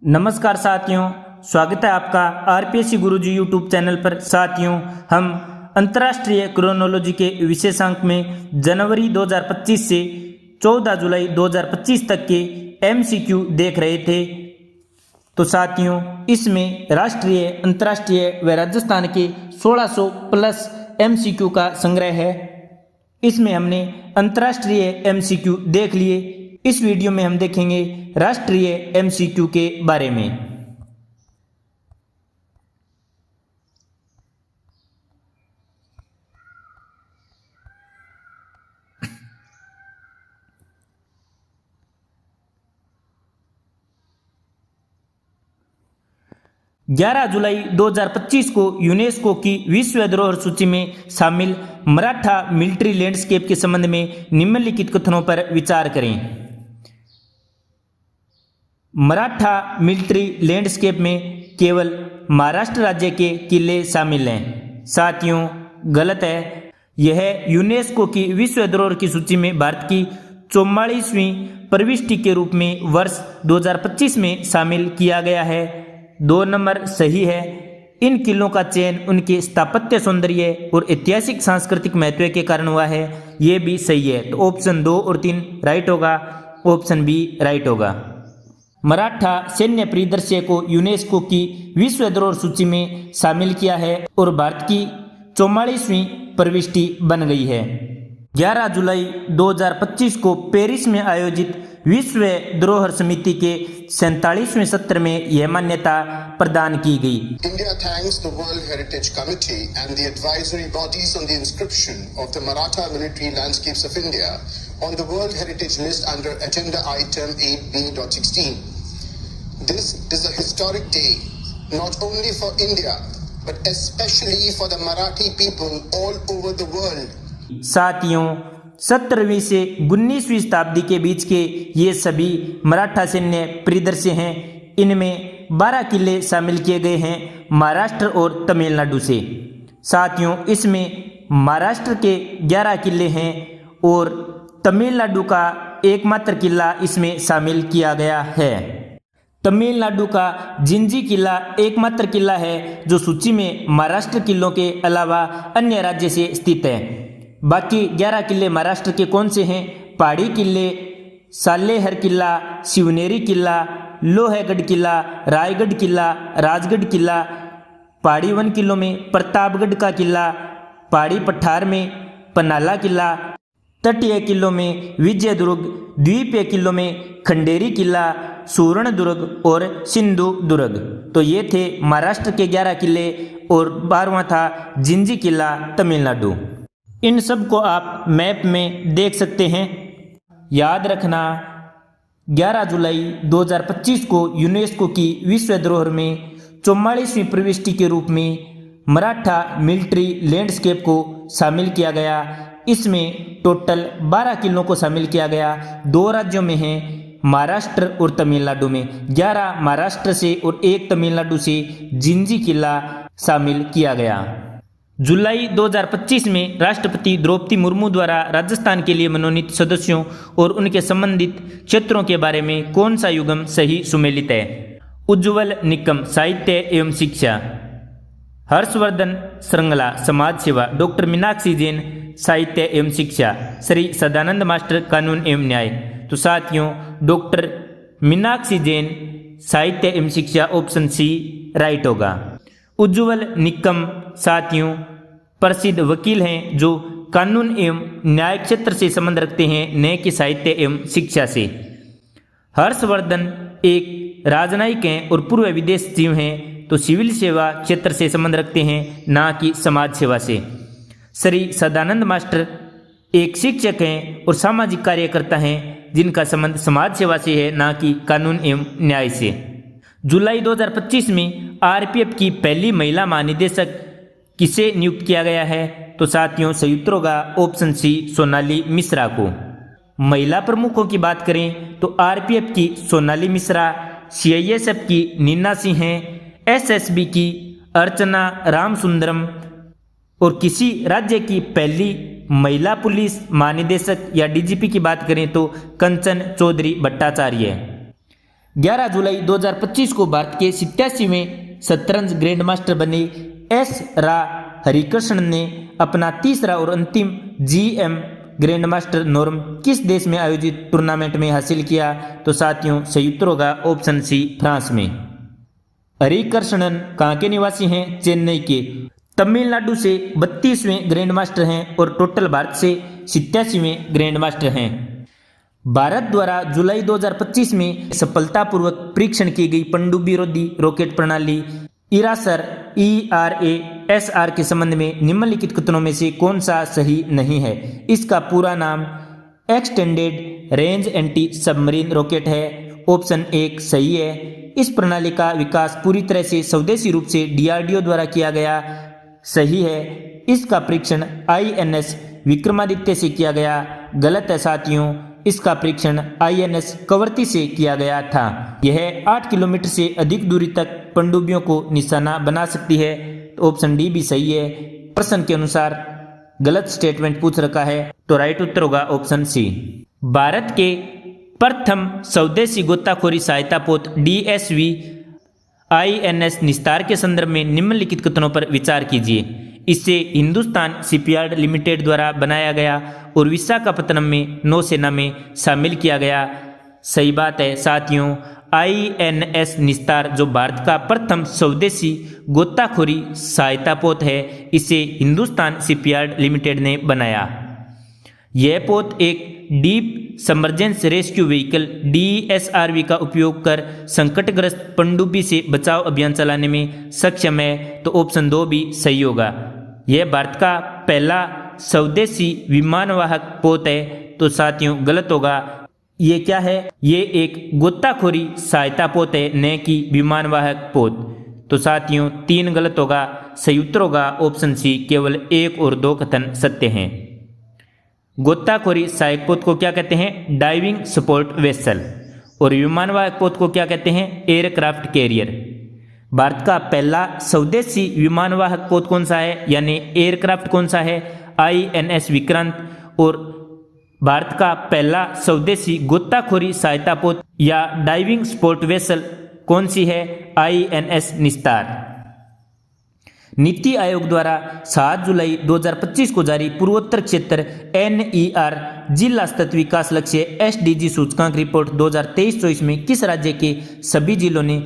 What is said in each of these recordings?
नमस्कार साथियों, स्वागत है आपका आरपीएससी गुरुजी यूट्यूब चैनल पर। साथियों, हम अंतर्राष्ट्रीय क्रोनोलॉजी के विशेषांक में जनवरी 2025 से 14 जुलाई 2025 तक के एमसीक्यू देख रहे थे। तो साथियों, इसमें राष्ट्रीय, अंतर्राष्ट्रीय व राजस्थान के 1600 प्लस एमसीक्यू का संग्रह है। इसमें हमने अंतर्राष्ट्रीय एमसीक्यू देख लिए। इस वीडियो में हम देखेंगे राष्ट्रीय एमसीक्यू के बारे में। 11 जुलाई 2025 को यूनेस्को की विश्व धरोहर सूची में शामिल मराठा मिलिट्री लैंडस्केप के संबंध में निम्नलिखित कथनों पर विचार करें। मराठा मिलिट्री लैंडस्केप में केवल महाराष्ट्र राज्य के किले शामिल हैं। साथियों, गलत है। यह यूनेस्को की विश्व धरोहर की सूची में भारत की 44वीं प्रविष्टि के रूप में वर्ष 2025 में शामिल किया गया है। 2 नंबर सही है। इन किलों का चयन उनके स्थापत्य सौंदर्य और ऐतिहासिक सांस्कृतिक महत्व के कारण हुआ है। ये भी सही है। तो ऑप्शन 2 और 3 राइट होगा। ऑप्शन बी राइट होगा। मराठा सैन्य परिदृश्य को यूनेस्को की विश्व धरोहर सूची में शामिल किया है और भारत की 44वीं प्रविष्टि बन गई है। 11 जुलाई 2025 को पेरिस में आयोजित विश्व धरोहर समिति के 47वें सत्र में यह मान्यता प्रदान की गई। India thanks the World Heritage Committee and the advisory bodies on the inscription of the Maratha military landscapes of India on the World Heritage List under Agenda Item 8B.16. This is a historic day, not only for India, but especially for the Marathi people all over the world. साथियों, 17वीं से 19वीं शताब्दी के बीच के ये सभी मराठा सैन्य परिदृश्य हैं। इनमें 12 किले शामिल किए गए हैं महाराष्ट्र और तमिलनाडु से। साथियों, इसमें महाराष्ट्र के 11 किले हैं और तमिलनाडु का एकमात्र किला इसमें शामिल किया गया है। तमिलनाडु का जिंजी किला एकमात्र किला है जो सूची में महाराष्ट्र किलों के अलावा अन्य राज्य से स्थित है। बाकी 11 किले महाराष्ट्र के कौन से हैं? पहाड़ी किले, सालेहर किला, शिवनेरी किला, लोहगढ़ किला, रायगढ़ किला, राजगढ़ किला, पहाड़ी वन किलों में प्रतापगढ़ का किला, पहाड़ी पठार में पनाला किला, तटीय किलों में विजयदुर्ग, द्वीपीय किलों में खंडेरी किला, सुवर्णदुर्ग और सिंधु दुर्ग। तो ये थे महाराष्ट्र के 11 किले और 12वां था जिंजी किला, तमिलनाडु। इन सब को आप मैप में देख सकते हैं। याद रखना, 11 जुलाई 2025 को यूनेस्को की विश्व धरोहर में 44वीं प्रविष्टि के रूप में मराठा मिलिट्री लैंडस्केप को शामिल किया गया। इसमें टोटल 12 किलों को शामिल किया गया। 2 राज्यों में हैं, महाराष्ट्र और तमिलनाडु में। 11 महाराष्ट्र से और 1 तमिलनाडु से जिंजी किला शामिल किया गया। जुलाई 2025 में राष्ट्रपति द्रौपदी मुर्मू द्वारा राजस्थान के लिए मनोनीत सदस्यों और उनके संबंधित क्षेत्रों के बारे में कौन सा युग्म सही सुमेलित है? उज्ज्वल निकम साहित्य एवं शिक्षा, हर्षवर्धन श्रृंगला समाज सेवा, डॉक्टर मीनाक्षी जैन साहित्य एवं शिक्षा, श्री सदानंद मास्टर कानून एवं न्याय। तो साथियों, डॉक्टर मीनाक्षी जैन साहित्य एवं शिक्षा ऑप्शन सी राइट होगा। उज्ज्वल निकम साथियों प्रसिद्ध वकील हैं जो कानून एवं न्याय क्षेत्र से संबंध रखते हैं, न कि साहित्य एवं शिक्षा से। हर्षवर्धन एक राजनयिक हैं और पूर्व विदेश सचिव हैं, तो सिविल सेवा क्षेत्र से संबंध रखते हैं, ना कि समाज सेवा से। श्री सदानंद मास्टर एक शिक्षक हैं और सामाजिक कार्यकर्ता हैं जिनका संबंध समाज सेवा से है, ना कि कानून एवं न्याय से। जुलाई 2025 में आरपीएफ की पहली महिला महानिदेशक किसे नियुक्त किया गया है? तो साथियों, सही उत्तर होगा ऑप्शन सी सोनाली मिश्रा को। महिला प्रमुखों की बात करें तो आरपीएफ की सोनाली मिश्रा, सीआईएसएफ की नीना सिंह हैं, एसएसबी की अर्चना रामसुंदरम और किसी राज्य की पहली महिला पुलिस महानिदेशक या डीजीपी की बात करें तो कंचन चौधरी भट्टाचार्य। 11 जुलाई 2025 को भारत के 87वें शतरंज ग्रैंड मास्टर बने एस रा हरिकृष्णन ने अपना तीसरा और अंतिम GM ग्रैंड मास्टर नॉर्म किस देश में आयोजित टूर्नामेंट में हासिल किया? तो साथियों सही उत्तर होगा ऑप्शन सी, फ्रांस में। हरिकृष्णन कहाँ के निवासी हैं? चेन्नई के। तमिलनाडु से 32वें ग्रैंड मास्टर हैं और टोटल भारत से 87वें ग्रैंड मास्टर हैं। भारत द्वारा जुलाई 2025 में सफलतापूर्वक परीक्षण की गई पनडुब्बी रोधी रॉकेट प्रणाली इरासर ERASR के संबंध में निम्नलिखित कथनों में से कौन सा सही नहीं है? इसका पूरा नाम extended range anti submarine rocket है। ऑप्शन 1 सही है। इस प्रणाली का विकास पूरी तरह से स्वदेशी रूप से DRDO द्वारा किया गया, सही है। इसका परीक्षण INS विक्रमादित्य से किया गया, गलत है साथियों। इसका परीक्षण INS कवरती से किया गया था। यह 8 किलोमीटर से अधिक दूरी तक पनडुब्बियों को निशाना बना सकती है। तो ऑप्शन डी भी सही है। प्रश्न के अनुसार गलत स्टेटमेंट पूछ रखा है, तो राइट उत्तर होगा ऑप्शन सी। भारत के प्रथम स्वदेशी गोताखोरी सहायता पोत DSV INS निस्तार के संदर्भ में निम्नलिखित कथनों पर विचार कीजिए। इसे हिंदुस्तान शिपयार्ड लिमिटेड द्वारा बनाया गया और विशाखापत्तनम में नौसेना में शामिल किया गया, सही बात है साथियों। INS निस्तार जो भारत का प्रथम स्वदेशी गोताखोरी सहायता पोत है, इसे हिंदुस्तान शिपयार्ड लिमिटेड ने बनाया। यह पोत एक deep submergence rescue vehicle DSRV का उपयोग कर संकटग्रस्त पनडुब्बी से बचाव अभियान चलाने में सक्षम है। तो ऑप्शन 2 भी सही होगा। यह भारत का पहला स्वदेशी विमानवाहक पोत है। तो साथियों गलत होगा। ये क्या है? ये एक गोताखोरी सहायता पोत है, न कि विमानवाहक पोत। तो साथियों 3 गलत होगा। सही उत्तर होगा ऑप्शन सी। केवल 1 और 2 कथन सत्य हैं। गोताखोरी सहायक पोत को क्या कहते हैं? Diving support vessel. और विमानवाहक पोत को क्या कहते हैं? Aircraft carrier. भारत का पहला स्वदेशी विमानवाहक पोत कौन सा है, यानी एयरक्राफ्ट कौन सा है? INS विक्रांत। और भारत का पहला स्वदेशी गोताखोरी सहायता पोत या डाइविंग सपोर्ट वेसल कौन सी है? INS निस्तार। नीति आयोग द्वारा 7 जुलाई 2025 को जारी पूर्वोत्तर क्षेत्र NER जिला स्तर विकास लक्ष्य SDG सूचकांक रिपोर्ट 2023-24 में किस राज्य के सभी जिलों ने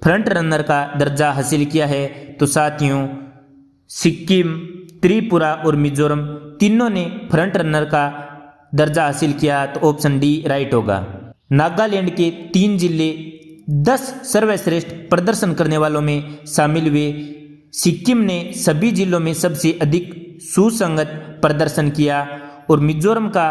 फ्रंट रनर का दर्जा हासिल किया है? तो साथियों सिक्किम, त्रिपुरा और मिजोरम तीनों ने फ्रंट रनर का दर्जा हासिल किया। तो ऑप्शन डी राइट होगा। नागालैंड के 3 जिले 10 सर्वश्रेष्ठ प्रदर्शन करने वालों में शामिल हुए। सिक्किम ने सभी जिलों में सबसे अधिक सुसंगत प्रदर्शन किया और मिजोरम का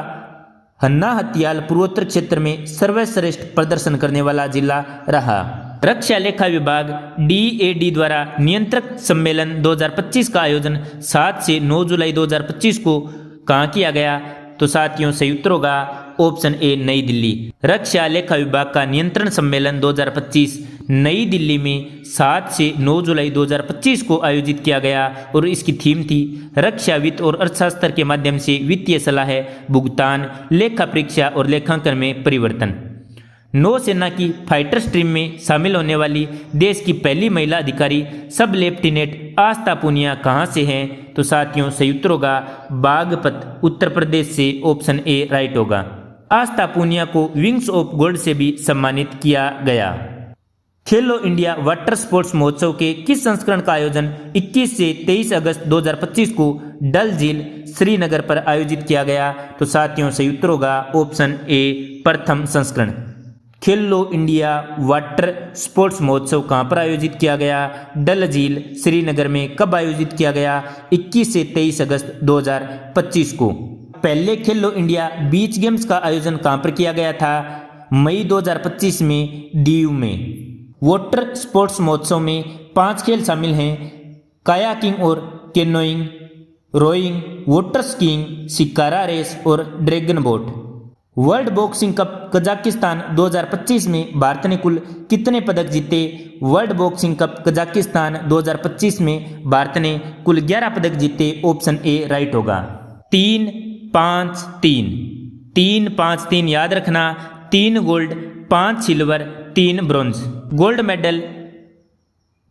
हन्ना हथियाल पूर्वोत्तर क्षेत्र में सर्वश्रेष्ठ प्रदर्शन करने वाला जिला रहा। रक्षा लेखा विभाग DAD द्वारा नियंत्रक सम्मेलन 2025 का आयोजन 7 से 9 जुलाई 2025 को कहाँ किया गया? तो साथियों सही उत्तर होगा ऑप्शन ए, नई दिल्ली। रक्षा लेखा विभाग का नियंत्रण सम्मेलन 2025 नई दिल्ली में 7 से 9 जुलाई 2025 को आयोजित किया गया और इसकी थीम थी रक्षा वित्त और अर्थशास्त्र के माध्यम से वित्तीय सलाह, भुगतान, लेखा परीक्षा और लेखांकन में परिवर्तन। नौसेना की फाइटर स्ट्रीम में शामिल होने वाली देश की पहली महिला अधिकारी सब लेफ्टिनेंट आस्था पूनिया कहाँ से हैं? तो साथियों सही उत्तर होगा बागपत, उत्तर प्रदेश से। ऑप्शन ए राइट होगा। आस्था पूनिया को विंग्स ऑफ गोल्ड से भी सम्मानित किया गया। खेलो इंडिया वाटर स्पोर्ट्स महोत्सव के किस संस्करण का आयोजन 21 से 23 अगस्त 2025 को डल झील श्रीनगर पर आयोजित किया गया? तो साथियों सही उत्तर होगा ऑप्शन ए, प्रथम संस्करण। खेलो इंडिया वाटर स्पोर्ट्स महोत्सव कहाँ पर आयोजित किया गया? डल झील श्रीनगर में। कब आयोजित किया गया? 21 से 23 अगस्त 2025 को। पहले खेलो इंडिया बीच गेम्स का आयोजन कहाँ पर किया गया था? मई 2025 में दीव में। वाटर स्पोर्ट्स महोत्सव में 5 खेल शामिल हैं: कायाकिंग और canoeing, rowing, water skiing, shikara race और dragon boat. World boxing cup Kazakhstan 2025 में भारत ने कुल कितने पदक जीते? वर्ल्ड बॉक्सिंग कप कजाकिस्तान 2025 में भारत ने कुल 11 पदक जीते। ऑप्शन ए राइट होगा। 3, 5, 3 3, 5, 3 याद रखना। 3 gold, 5 silver, 3 bronze. Gold medal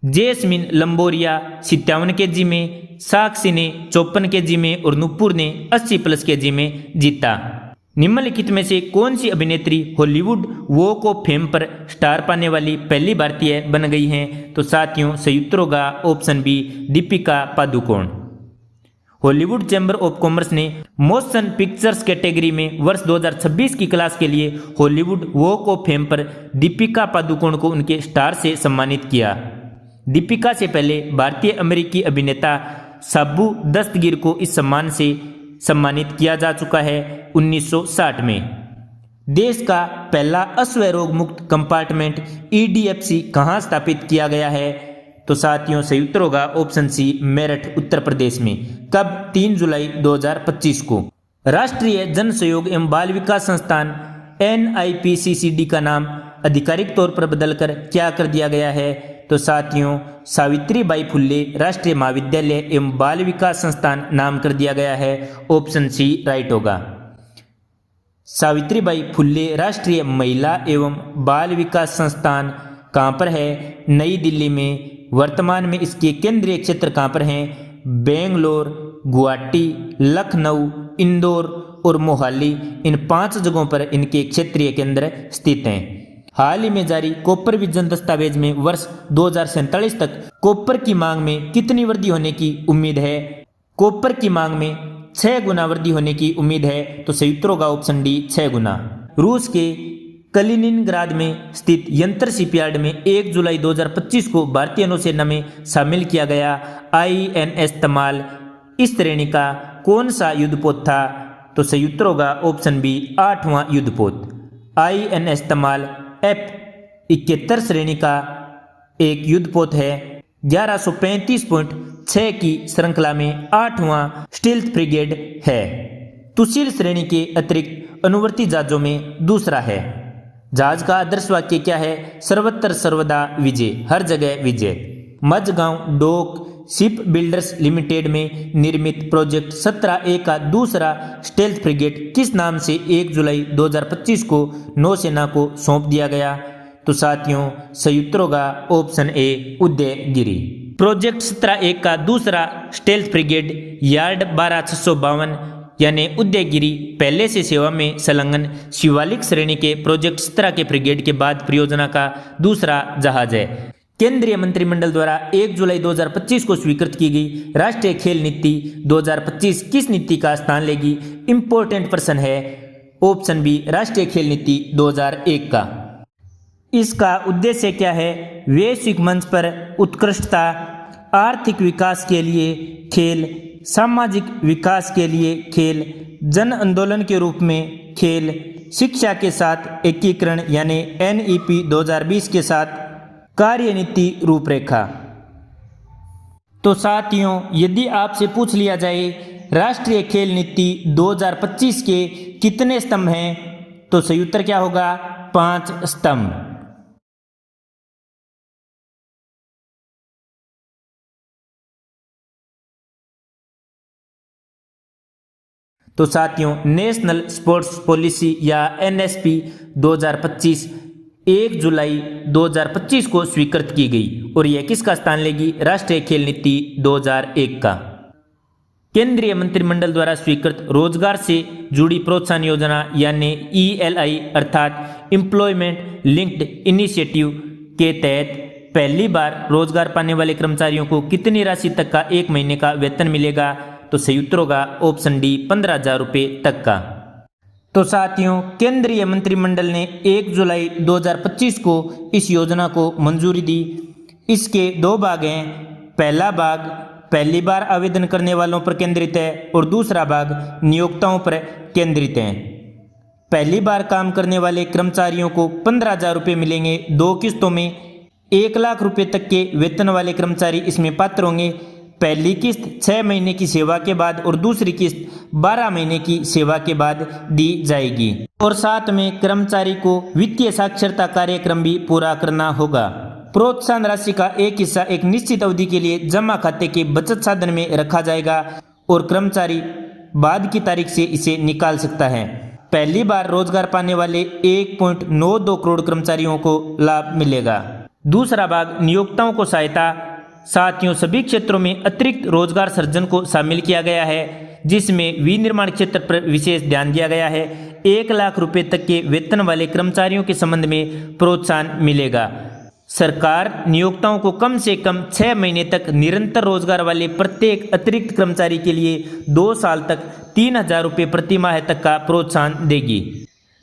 Jaismine Lamboria 57 kg में, साक्षी ने 54 kg में और नुपुर ने 80+ kg में जीता। निम्नलिखित में से कौन सी अभिनेत्री हॉलीवुड वॉक ऑफ फेम पर स्टार पाने वाली पहली भारतीय बन गई हैं? तो साथियों सही उत्तर होगा option B, Deepika Padukone. Hollywood chamber of commerce ने मोशन पिक्चर्स कैटेगरी में वर्ष 2026 की क्लास के लिए हॉलीवुड वॉक ऑफ फेम पर दीपिका पादुकोण को उनके स्टार से सम्मानित किया। दीपिका से पहले भारतीय अमेरिकी अभिनेता साबू दस्तगीर को इस सम्मान से सम्मानित किया जा चुका है 1960 में। देश का पहला अश्वरोग मुक्त कंपार्टमेंट EDFC कहाँ स्थापित किया गया है? तो साथियों सही उत्तर होगा ऑप्शन सी, मेरठ उत्तर प्रदेश में। कब? 3 जुलाई 2025 को। राष्ट्रीय जन सहयोग एवं बाल विकास संस्थान NIPCCD का नाम आधिकारिक तौर पर बदलकर क्या कर दिया गया है? तो साथियों सावित्रीबाई फुल्ले राष्ट्रीय महाविद्यालय एवं बाल विकास संस्थान नाम कर दिया गया है। ऑप्शन सी राइट होगा। सावित्रीबाई फुल्ले राष्ट्रीय महिला एवं बाल विकास संस्थान कहाँ पर है? नई दिल्ली में। वर्तमान में इसके केंद्रीय क्षेत्र कहाँ पर हैं? बेंगलोर, गुवाहाटी, लखनऊ, इंदौर और मोहाली, इन 5 जगहों पर इनके क्षेत्रीय केंद्र स्थित हैं। हाल ही में जारी कॉपर विजन दस्तावेज में वर्ष 2047 तक कॉपर की मांग में कितनी वृद्धि होने की उम्मीद है? कॉपर की मांग में 6 गुना वृद्धि होने की उम्मीद है। तो सही उत्तर होगा ऑप्शन डी, 6 गुना। रूस के कलिनिनग्राद में स्थित यंत्र शिपयार्ड में 1 जुलाई 2025 को भारतीय नौसेना में शामिल किया गया INS तमाल इस श्रेणी का कौन सा युद्धपोत था? तो सही उत्तर होगा ऑप्शन बी, 8वां युद्धपोत। INS तमाल F71 श्रेणी का एक युद्धपोत है। 1135.6 की श्रृंखला में 8वां स्टील्थ ब्रिगेड है। तुशील श्रेणी के अतिरिक्त अनुवर्ती जहाजों में दूसरा है। जहाज का आदर्श वाक्य क्या है? सर्वत्र सर्वदा विजय, हर जगह विजय। Mazagaon dock ship builders limited में निर्मित प्रोजेक्ट 17A का दूसरा स्टेल्थ फ्रिगेट किस नाम से 1 जुलाई 2025 को नौसेना को सौंप दिया गया? तो साथियों सही उत्तर होगा option A, Udayagiri. Project 17A का दूसरा स्टेल्थ फ्रिगेट यार्ड 12652 यानी उदयगिरी पहले से सेवा में संलग्न शिवालिक श्रेणी के प्रोजेक्ट 17 के फ्रिगेट के बाद परियोजना का दूसरा जहाज है। केंद्रीय मंत्रिमंडल द्वारा 1 जुलाई 2025 को स्वीकृत की गई राष्ट्रीय खेल नीति 2025 किस नीति का स्थान लेगी? इंपॉर्टेंट प्रश्न है। ऑप्शन बी, राष्ट्रीय खेल नीति 2001 का। इसका उद्देश्य क्या है? वैश्विक मंच पर उत्कृष्टता, आर्थिक विकास के लिए खेल, सामाजिक विकास के लिए खेल, जन आंदोलन के रूप में खेल, शिक्षा के साथ एकीकरण यानी NEP 2020 के साथ कार्यनीति रूपरेखा। तो साथियों यदि आपसे पूछ लिया जाए राष्ट्रीय खेल नीति 2025 के कितने स्तंभ हैं, तो सही उत्तर क्या होगा? 5 स्तंभ। तो साथियों नेशनल स्पोर्ट्स पॉलिसी या NSP 2025 1 जुलाई 2025 को स्वीकृत की गई और यह किसका स्थान लेगी? राष्ट्रीय खेल नीति 2001 का। केंद्रीय मंत्रिमंडल द्वारा स्वीकृत रोजगार से जुड़ी प्रोत्साहन योजना यानी ELI अर्थात एम्प्लॉयमेंट लिंक्ड इनिशिएटिव के तहत पहली बार रोजगार पाने वाले कर्मचारियों को कितनी राशि तक का 1 महीने का वेतन मिलेगा? तो सही उत्तर होगा ऑप्शन डी, 15,000 रुपये तक का। तो साथियों केंद्रीय मंत्रिमंडल ने 1 जुलाई 2025 को इस योजना को मंजूरी दी। इसके 2 भाग हैं। पहला भाग पहली बार आवेदन करने वालों पर केंद्रित है और दूसरा भाग नियोक्ताओं पर केंद्रित है। पहली बार काम करने वाले कर्मचारियों को 15,000 रुपये मिलेंगे 2 किस्तों में। 1 लाख रुपये तक के वेतन वाले कर्मचारी इसमें पात्र होंगे। पहली किस्त 6 महीने की सेवा के बाद और दूसरी किस्त 12 महीने की सेवा के बाद दी जाएगी। और साथ में कर्मचारी को वित्तीय साक्षरता कार्यक्रम भी पूरा करना होगा। प्रोत्साहन राशि का एक हिस्सा एक निश्चित अवधि के लिए जमा खाते के बचत साधन में रखा जाएगा और कर्मचारी बाद की तारीख से इसे निकाल सकता है। पहली बार रोजगार पाने वाले 1.92 करोड़ कर्मचारियों को लाभ मिलेगा। दूसरा भाग नियोक्ताओं को सहायता। साथियों, सभी क्षेत्रों में अतिरिक्त रोजगार सृजन को शामिल किया गया है, जिसमें विनिर्माण क्षेत्र पर विशेष ध्यान दिया गया है। 1 लाख रुपए तक के वेतन वाले कर्मचारियों के संबंध में प्रोत्साहन मिलेगा। सरकार नियोक्ताओं को कम से कम 6 महीने तक निरंतर रोजगार वाले प्रत्येक अतिरिक्त कर्मचारी के लिए 2 साल तक 3,000 रुपये प्रति माह तक का प्रोत्साहन देगी।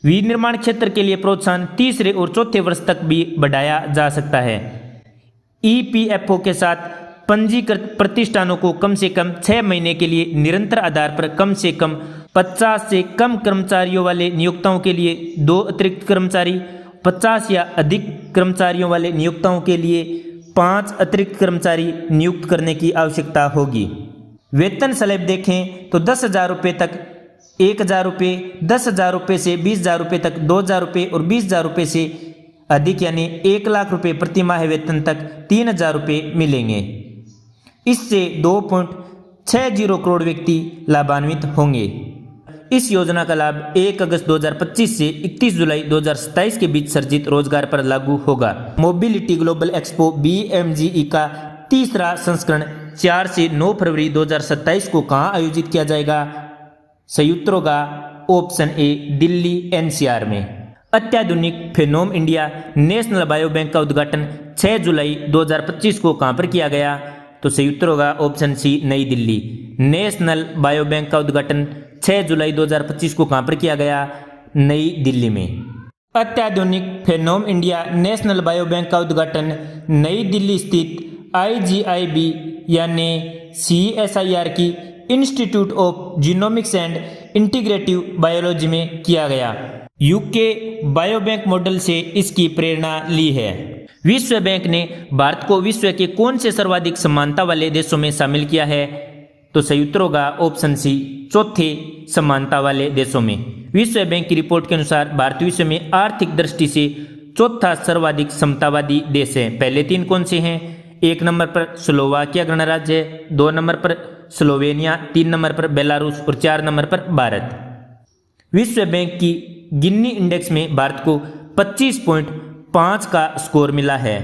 विनिर्माण क्षेत्र के लिए प्रोत्साहन तीसरे और चौथे वर्ष तक भी बढ़ाया जा सकता है। EPFO के साथ पंजीकृत प्रतिष्ठानों को कम से कम 6 महीने के लिए निरंतर आधार पर कम से कम 50 से कम कर्मचारियों वाले नियोक्ताओं के लिए 2 अतिरिक्त कर्मचारी, 50 या अधिक कर्मचारियों वाले नियोक्ताओं के लिए 5 अतिरिक्त कर्मचारी नियुक्त करने की आवश्यकता होगी। वेतन स्लैब देखें तो 10,000 रुपये तक 1,000 रुपये, 10,000 रुपये से 20,000 रुपये तक 2,000 रुपये और 20,000 रुपये से अधिक यानी 1 लाख रुपये प्रति माह वेतन तक 3,000 रुपये मिलेंगे। इससे 2.60 करोड़ व्यक्ति लाभान्वित होंगे। इस योजना का लाभ 1 अगस्त 2025 से 31 जुलाई 2027 के बीच सृजित रोजगार पर लागू होगा। मोबिलिटी ग्लोबल एक्सपो BMGE का तीसरा संस्करण 4 से 9 फरवरी 2027 को कहाँ आयोजित किया जाएगा? संयुक्त होगा ऑप्शन ए दिल्ली NCR में। अत्याधुनिक फेनोम इंडिया नेशनल बायो बैंक का उद्घाटन 6 जुलाई 2025 को कहाँ पर किया गया? तो संयुक्त होगा ऑप्शन सी नई दिल्ली। नेशनल बायो बैंक का उद्घाटन 6 जुलाई 2025 को कहाँ पर किया गया? नई दिल्ली में। अत्याधुनिक फेनोम इंडिया नेशनल बायो बैंक का उद्घाटन नई दिल्ली स्थित IGIB यानी CSIR की institute of genomics and integrative biology में किया गया। UK बायो बैंक मॉडल से इसकी प्रेरणा ली है। विश्व बैंक ने भारत को विश्व के कौन से सर्वाधिक समानता वाले देशों में शामिल किया है? तो संयुक्त होगा ऑप्शन सी चौथे समानता वाले देशों में। विश्व बैंक की रिपोर्ट के अनुसार भारत विश्व में आर्थिक दृष्टि से चौथा सर्वाधिक समतावादी देश है। पहले 3 कौन से हैं? 1 नंबर पर स्लोवाकिया गणराज्य है, 2 नंबर पर स्लोवेनिया, 3 नंबर पर बेलारूस और 4 नंबर पर भारत। विश्व बैंक की गिन्नी इंडेक्स में भारत को 25.5 का स्कोर मिला है।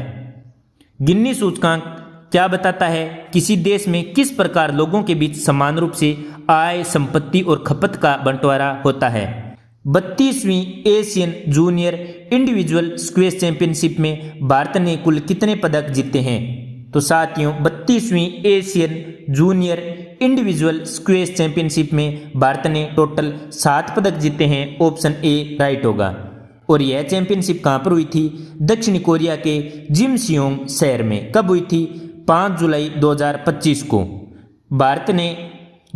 गिन्नी सूचकांक क्या बताता है? किसी देश में किस प्रकार लोगों के बीच समान रूप से आय, संपत्ति और खपत का बंटवारा होता है। 32वीं Asian junior individual squash championship में भारत ने कुल कितने पदक जीते हैं? तो साथियों 32वीं Asian junior individual squash championship में भारत ने टोटल 7 पदक जीते हैं। ऑप्शन ए राइट होगा। और यह चैंपियनशिप कहाँ पर हुई थी? दक्षिण कोरिया के जिमसियोंग शहर में। कब हुई थी? 5 जुलाई 2025 को। भारत ने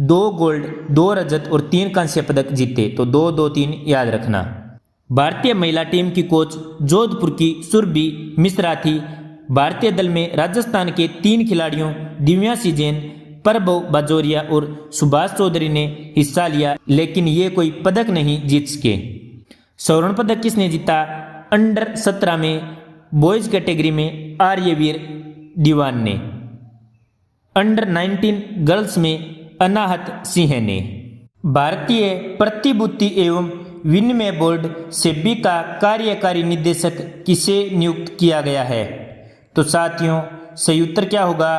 2 गोल्ड, 2 रजत और 3 कांस्य पदक जीते। तो 2, 2, 3 याद रखना। भारतीय महिला टीम की कोच जोधपुर की सुरभि मिश्रा थी। भारतीय दल में राजस्थान के 3 खिलाड़ियों दिव्यांशी जैन, प्रभव बाजोरिया और सुभाष चौधरी ने हिस्सा लिया, लेकिन ये कोई पदक नहीं जीत सके। स्वर्ण पदक किसने जीता? अंडर 17 में बॉयज कैटेगरी में आर्यवीर दीवान ने। अंडर 19 गर्ल्स में अनाहत सिंह ने। भारतीय प्रतिभूति एवं विनिमय बोर्ड सेबी का कार्यकारी निदेशक किसे नियुक्त किया गया है? तो साथियों सही उत्तर क्या होगा?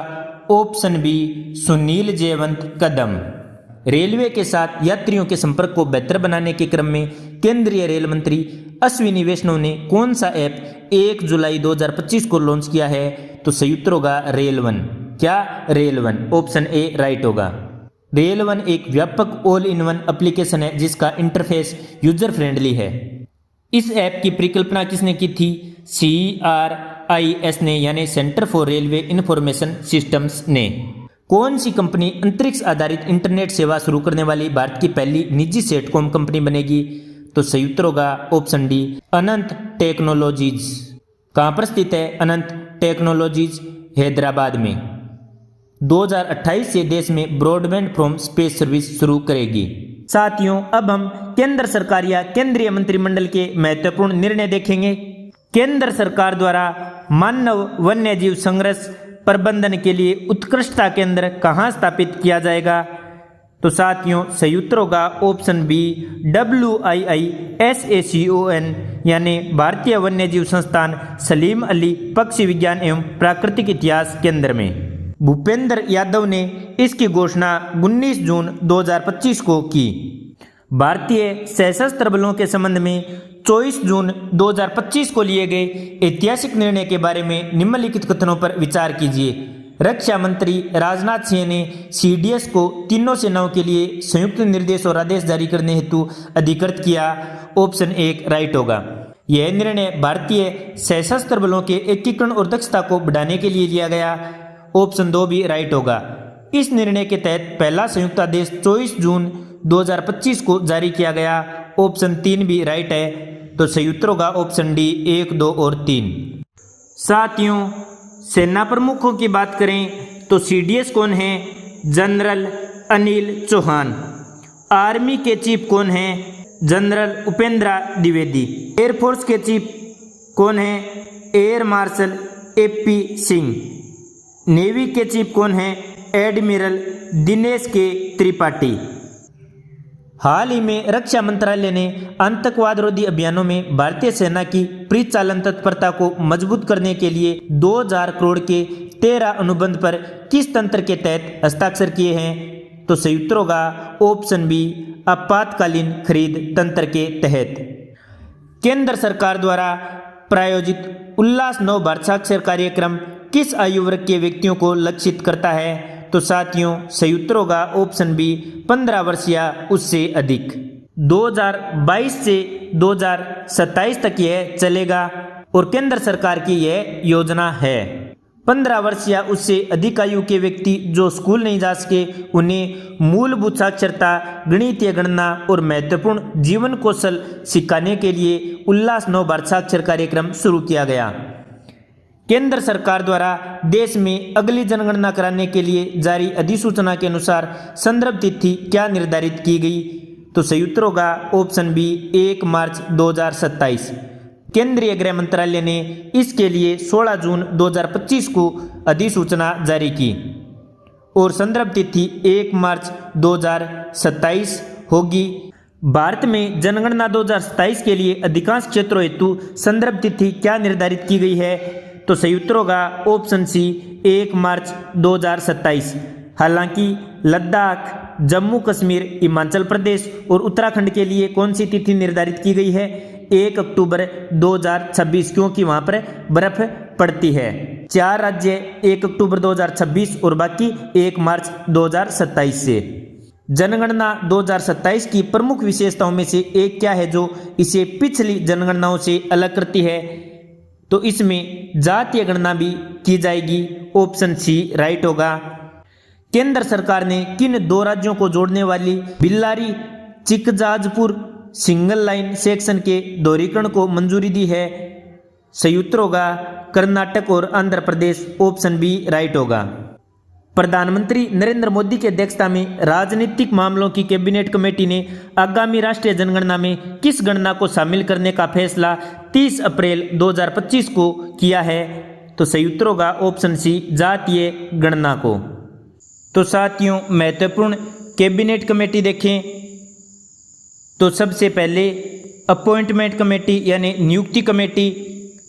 ऑप्शन बी सुनील जयवंत कदम। रेलवे के साथ यात्रियों के संपर्क को बेहतर बनाने के क्रम में केंद्रीय रेल मंत्री अश्विनी वैष्णव ने कौन सा ऐप 1 जुलाई 2025 को लॉन्च किया है? तो सही उत्तर होगा रेल वन। क्या? Rail one. Option A right होगा। रेल वन एक व्यापक ऑल इन वन एप्लीकेशन है जिसका इंटरफेस यूजर फ्रेंडली है। इस ऐप की परिकल्पना किसने की थी? CRIS ने यानी centre for railway information systems ने। कौन सी कंपनी अंतरिक्ष आधारित इंटरनेट सेवा शुरू करने वाली भारत की पहली निजी सेटकॉम कंपनी बनेगी? तो सही उत्तर होगा ऑप्शन डी अनंत टेक्नोलॉजीज। कहाँ पर स्थित है अनंत टेक्नोलॉजीज? हैदराबाद में। 2028 से देश में ब्रॉडबैंड फ्रॉम स्पेस सर्विस शुरू करेगी। साथियों अब हम केंद्र सरकार या केंद्रीय मंत्रिमंडल के महत्वपूर्ण निर्णय देखेंगे। केंद्र सरकार द्वारा मानव वन्यजीव संघर्ष प्रबंधन के लिए उत्कृष्टता केंद्र कहाँ स्थापित किया जाएगा? तो साथियों सही उत्तर होगा ऑप्शन बी WIISACON यानी भारतीय वन्यजीव संस्थान सलीम अली पक्षी विज्ञान एवं प्राकृतिक इतिहास केंद्र में। भूपेंद्र यादव ने इसकी घोषणा 19 जून 2025 को की। भारतीय सशस्त्र बलों के संबंध में 24 जून 2025 को लिए गए ऐतिहासिक निर्णय के बारे में निम्नलिखित कथनों पर विचार कीजिए। रक्षा मंत्री राजनाथ सिंह ने CDS को तीनों सेनाओं के लिए संयुक्त निर्देश और आदेश जारी करने हेतु अधिकृत किया। ऑप्शन 1 राइट होगा। यह निर्णय भारतीय सशस्त्र बलों के एकीकरण और दक्षता को बढ़ाने के लिए लिया गया। ऑप्शन 2 भी राइट होगा। इस निर्णय के तहत पहला संयुक्त आदेश 24 जून 2025 को जारी किया गया। ऑप्शन 3 भी राइट है। तो सही उत्तर होगा ऑप्शन डी 1, 2 और 3। साथियों सेना प्रमुखों की बात करें तो CDS कौन है? जनरल अनिल चौहान। आर्मी के चीफ कौन है? जनरल उपेंद्र द्विवेदी। एयरफोर्स के चीफ कौन है? Air marshal AP Singh. Navy के चीफ कौन है? एडमिरल दिनेश के त्रिपाठी। हाल ही में रक्षा मंत्रालय ने आतंकवाद रोधी अभियानों में भारतीय सेना की परिचालन तत्परता को मजबूत करने के लिए 2000 करोड़ के 13 अनुबंध पर किस तंत्र के तहत हस्ताक्षर किए हैं? तो सही उत्तर होगा ऑप्शन बी आपातकालीन खरीद तंत्र के तहत। केंद्र सरकार द्वारा प्रायोजित उल्लास नव भारत साक्षर कार्यक्रम किस आयु वर्ग के व्यक्तियों को लक्षित करता है? तो साथियों सही उत्तर होगा ऑप्शन बी 15 वर्ष या उससे अधिक। 2022 से 2027 तक यह चलेगा और केंद्र सरकार की यह योजना है। 15 वर्ष या उससे अधिक आयु के व्यक्ति जो स्कूल नहीं जा सके उन्हें मूलभूत साक्षरता, गणितीय गणना और महत्वपूर्ण जीवन कौशल सिखाने के लिए उल्लास नव भारत साक्षर कार्यक्रम शुरू किया गया। केंद्र सरकार द्वारा देश में अगली जनगणना कराने के लिए जारी अधिसूचना के अनुसार संदर्भ तिथि क्या निर्धारित की गई? तो सही उत्तर होगा ऑप्शन बी 1 मार्च 2027। केंद्रीय गृह मंत्रालय ने इसके लिए 16 जून 2025 को अधिसूचना जारी की और संदर्भ तिथि 1 मार्च 2027 होगी। भारत में जनगणना 2027 के लिए अधिकांश क्षेत्रों हेतु संदर्भ तिथि क्या निर्धारित की गई है? तो सही उत्तर होगा ऑप्शन सी 1 मार्च 2027। हालांकि लद्दाख, जम्मू कश्मीर, हिमाचल प्रदेश और उत्तराखंड के लिए कौन सी तिथि निर्धारित की गई है? 1 अक्टूबर 2026 क्योंकि वहां पर बर्फ पड़ती है। 4 राज्य 1 अक्टूबर 2026 और बाकी 1 मार्च 2027 से। जनगणना 2027 की प्रमुख विशेषताओं में से एक क्या है जो इसे पिछली जनगणनाओं से अलग करती है? तो इसमें जातीय गणना भी की जाएगी। ऑप्शन सी राइट होगा। केंद्र सरकार ने किन 2 राज्यों को जोड़ने वाली बिल्लारी चिकजाजपुर सिंगल लाइन सेक्शन के दोहरीकरण को मंजूरी दी है? सही उत्तर होगा कर्नाटक और Andhra Pradesh. Option B right होगा। प्रधानमंत्री नरेंद्र मोदी की अध्यक्षता में राजनीतिक मामलों की कैबिनेट कमेटी ने आगामी राष्ट्रीय जनगणना में किस गणना को शामिल करने का फैसला 30 अप्रैल 2025 को किया है? तो सही उत्तर होगा ऑप्शन सी जातीय गणना को। तो साथियों महत्वपूर्ण कैबिनेट कमेटी देखें तो सबसे पहले अपॉइंटमेंट कमेटी यानी नियुक्ति कमेटी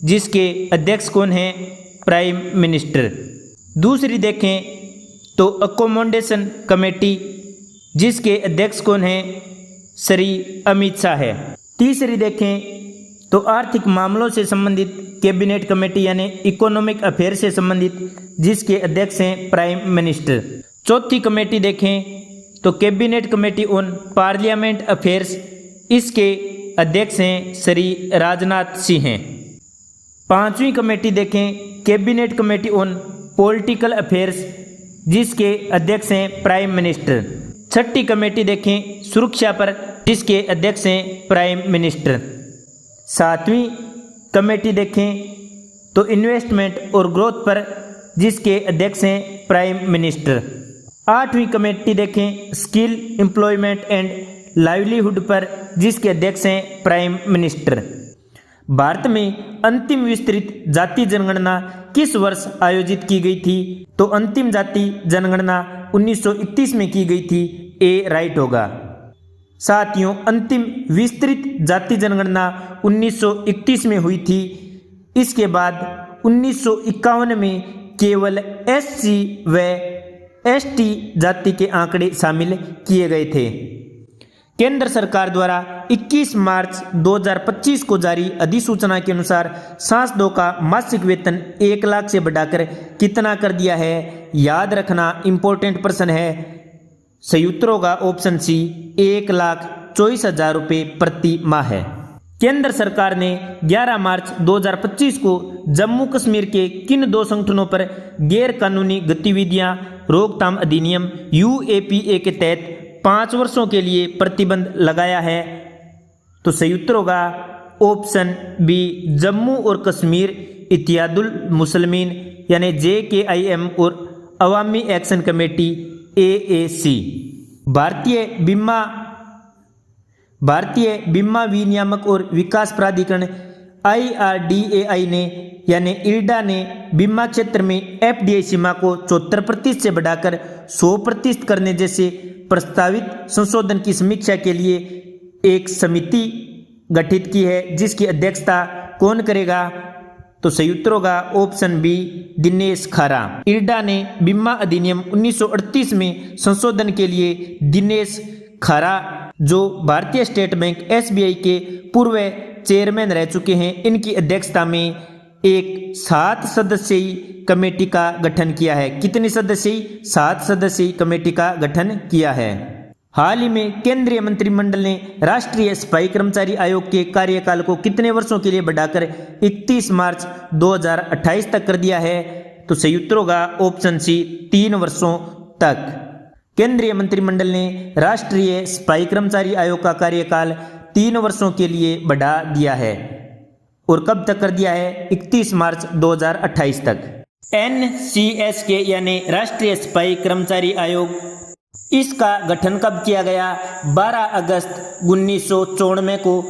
जिसके अध्यक्ष कौन हैं? Prime minister. दूसरी देखें तो अकोमोडेशन कमेटी जिसके अध्यक्ष कौन हैं? श्री अमित शाह है। तीसरी देखें तो आर्थिक मामलों से संबंधित कैबिनेट कमेटी यानी इकोनॉमिक अफेयर से संबंधित जिसके अध्यक्ष हैं प्राइम मिनिस्टर। चौथी कमेटी देखें तो cabinet committee on parliament affairs इसके अध्यक्ष हैं श्री राजनाथ सिंह हैं। पांचवी कमेटी देखें cabinet committee on political affairs जिसके अध्यक्ष हैं प्राइम मिनिस्टर। छठी कमेटी देखें सुरक्षा पर जिसके अध्यक्ष हैं प्राइम मिनिस्टर। सातवीं कमेटी देखें तो इन्वेस्टमेंट और ग्रोथ पर जिसके अध्यक्ष हैं प्राइम मिनिस्टर। आठवीं कमेटी देखें स्किल एम्प्लॉयमेंट एंड लाइवलीहुड पर जिसके अध्यक्ष हैं प्राइम मिनिस्टर। भारत में अंतिम विस्तृत जाति जनगणना किस वर्ष आयोजित की गई थी? तो अंतिम जाति जनगणना 1931 में की गई थी। ए राइट होगा। साथियों, अंतिम विस्तृत जाति जनगणना 1931 में हुई थी। इसके बाद 1951 में केवल एससी व एसटी जाति के आंकड़े शामिल किए गए थे। केंद्र सरकार द्वारा 21 मार्च 2025 को जारी अधिसूचना के अनुसार सांसदों का मासिक वेतन 1 लाख से बढ़ाकर कितना कर दिया है? याद रखना इंपॉर्टेंट प्रश्न है। सही उत्तर होगा ऑप्शन सी, 1,24,000 रुपये प्रति माह है। केंद्र सरकार ने 11 मार्च 2025 को जम्मू कश्मीर के किन 2 संगठनों पर गैर कानूनी गतिविधियां रोकथाम अधिनियम UAPA के तहत 5 वर्षों के लिए प्रतिबंध लगाया है? तो सही उत्तर होगा ऑप्शन बी, जम्मू और कश्मीर इत्तेहादुल मुस्लिमीन यानी JKIM और अवामी एक्शन कमेटी AAC। भारतीय बीमा विनियामक और विकास प्राधिकरण IRDAI ने यानी IRDA ने बीमा क्षेत्र में FDI सीमा को 74% से बढ़ाकर 100% करने जैसे प्रस्तावित संशोधन की समीक्षा के लिए एक समिति गठित की है, जिसकी अध्यक्षता कौन करेगा? तो सही उत्तर होगा ऑप्शन बी, दिनेश खारा। IRDA ने बीमा अधिनियम 1938 में संशोधन के लिए दिनेश खारा, जो भारतीय स्टेट बैंक SBI के पूर्व चेयरमैन रह चुके हैं, इनकी अध्यक्षता में एक 7 सदस्यीय कमेटी का गठन किया है। कितनी सदस्यीय? 7 सदस्यीय कमेटी का गठन किया है। हाल ही में केंद्रीय मंत्रिमंडल ने राष्ट्रीय सफाई कर्मचारी आयोग के कार्यकाल को कितने वर्षों के लिए बढ़ाकर 31 मार्च 2028 तक कर दिया है? तो सही उत्तर होगा ऑप्शन सी, 3 वर्षों तक। केंद्रीय मंत्रिमंडल ने राष्ट्रीय सफाई कर्मचारी आयोग का कार्यकाल 3 वर्षों के लिए बढ़ा दिया है। और कब तक कर दिया है? 31 मार्च 2028 तक। NCSK यानी राष्ट्रीय सफाई कर्मचारी आयोग, इसका गठन कब किया गया? 12 अगस्त 1994 को।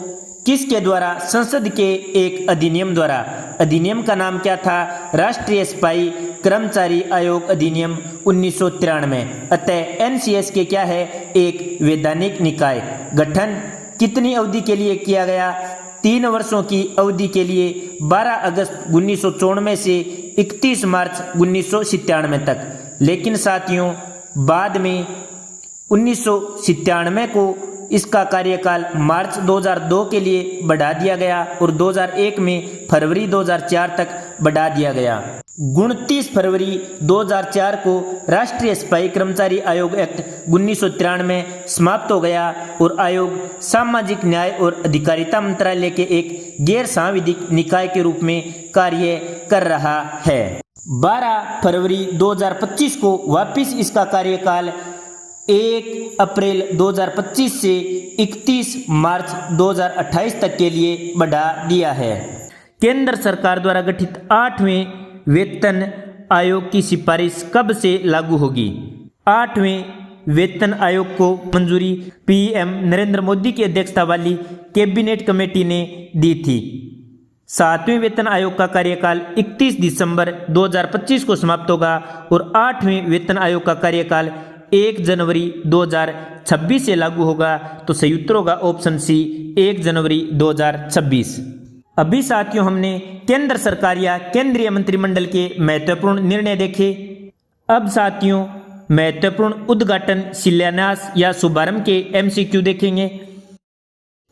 किसके द्वारा? संसद के एक अधिनियम द्वारा। अधिनियम का नाम क्या था? राष्ट्रीय सफाई कर्मचारी आयोग अधिनियम 1993। अतः NCSK क्या है? एक वैधानिक निकाय। गठन कितनी अवधि के लिए किया गया? 3 वर्षों की अवधि के लिए, 12 अगस्त 1994 से 31 मार्च 1997 तक। लेकिन साथियों, बाद में 1997 को इसका कार्यकाल मार्च 2002 के लिए बढ़ा दिया गया और 2001 में फरवरी 2004 तक बढ़ा दिया गया। 29 फरवरी 2004 को राष्ट्रीय सफाई कर्मचारी आयोग एक्ट 1993 समाप्त हो गया और आयोग सामाजिक न्याय और अधिकारिता मंत्रालय के एक गैर सांविधिक निकाय के रूप में कार्य कर रहा है। 12 फरवरी 2025 को वापिस इसका कार्यकाल 1 अप्रैल 2025 से 31 मार्च 2028 तक के लिए बढ़ा दिया है। केंद्र सरकार द्वारा गठित 8वें वेतन आयोग की सिफारिश कब से लागू होगी? 8वें वेतन आयोग को मंजूरी PM नरेंद्र मोदी की अध्यक्षता वाली कैबिनेट कमेटी ने दी थी। 7वें वेतन आयोग का कार्यकाल 31 दिसंबर 2025 को समाप्त होगा और 8वें वेतन आयोग का कार्यकाल 1 जनवरी 2026 से लागू होगा। तो सही उत्तर होगा ऑप्शन सी, 1 जनवरी 2026। अभी साथियों, हमने केंद्र सरकार या केंद्रीय मंत्रिमंडल के महत्वपूर्ण निर्णय देखे। अब साथियों, महत्वपूर्ण उद्घाटन, शिलान्यास या शुभारंभ के MCQ देखेंगे।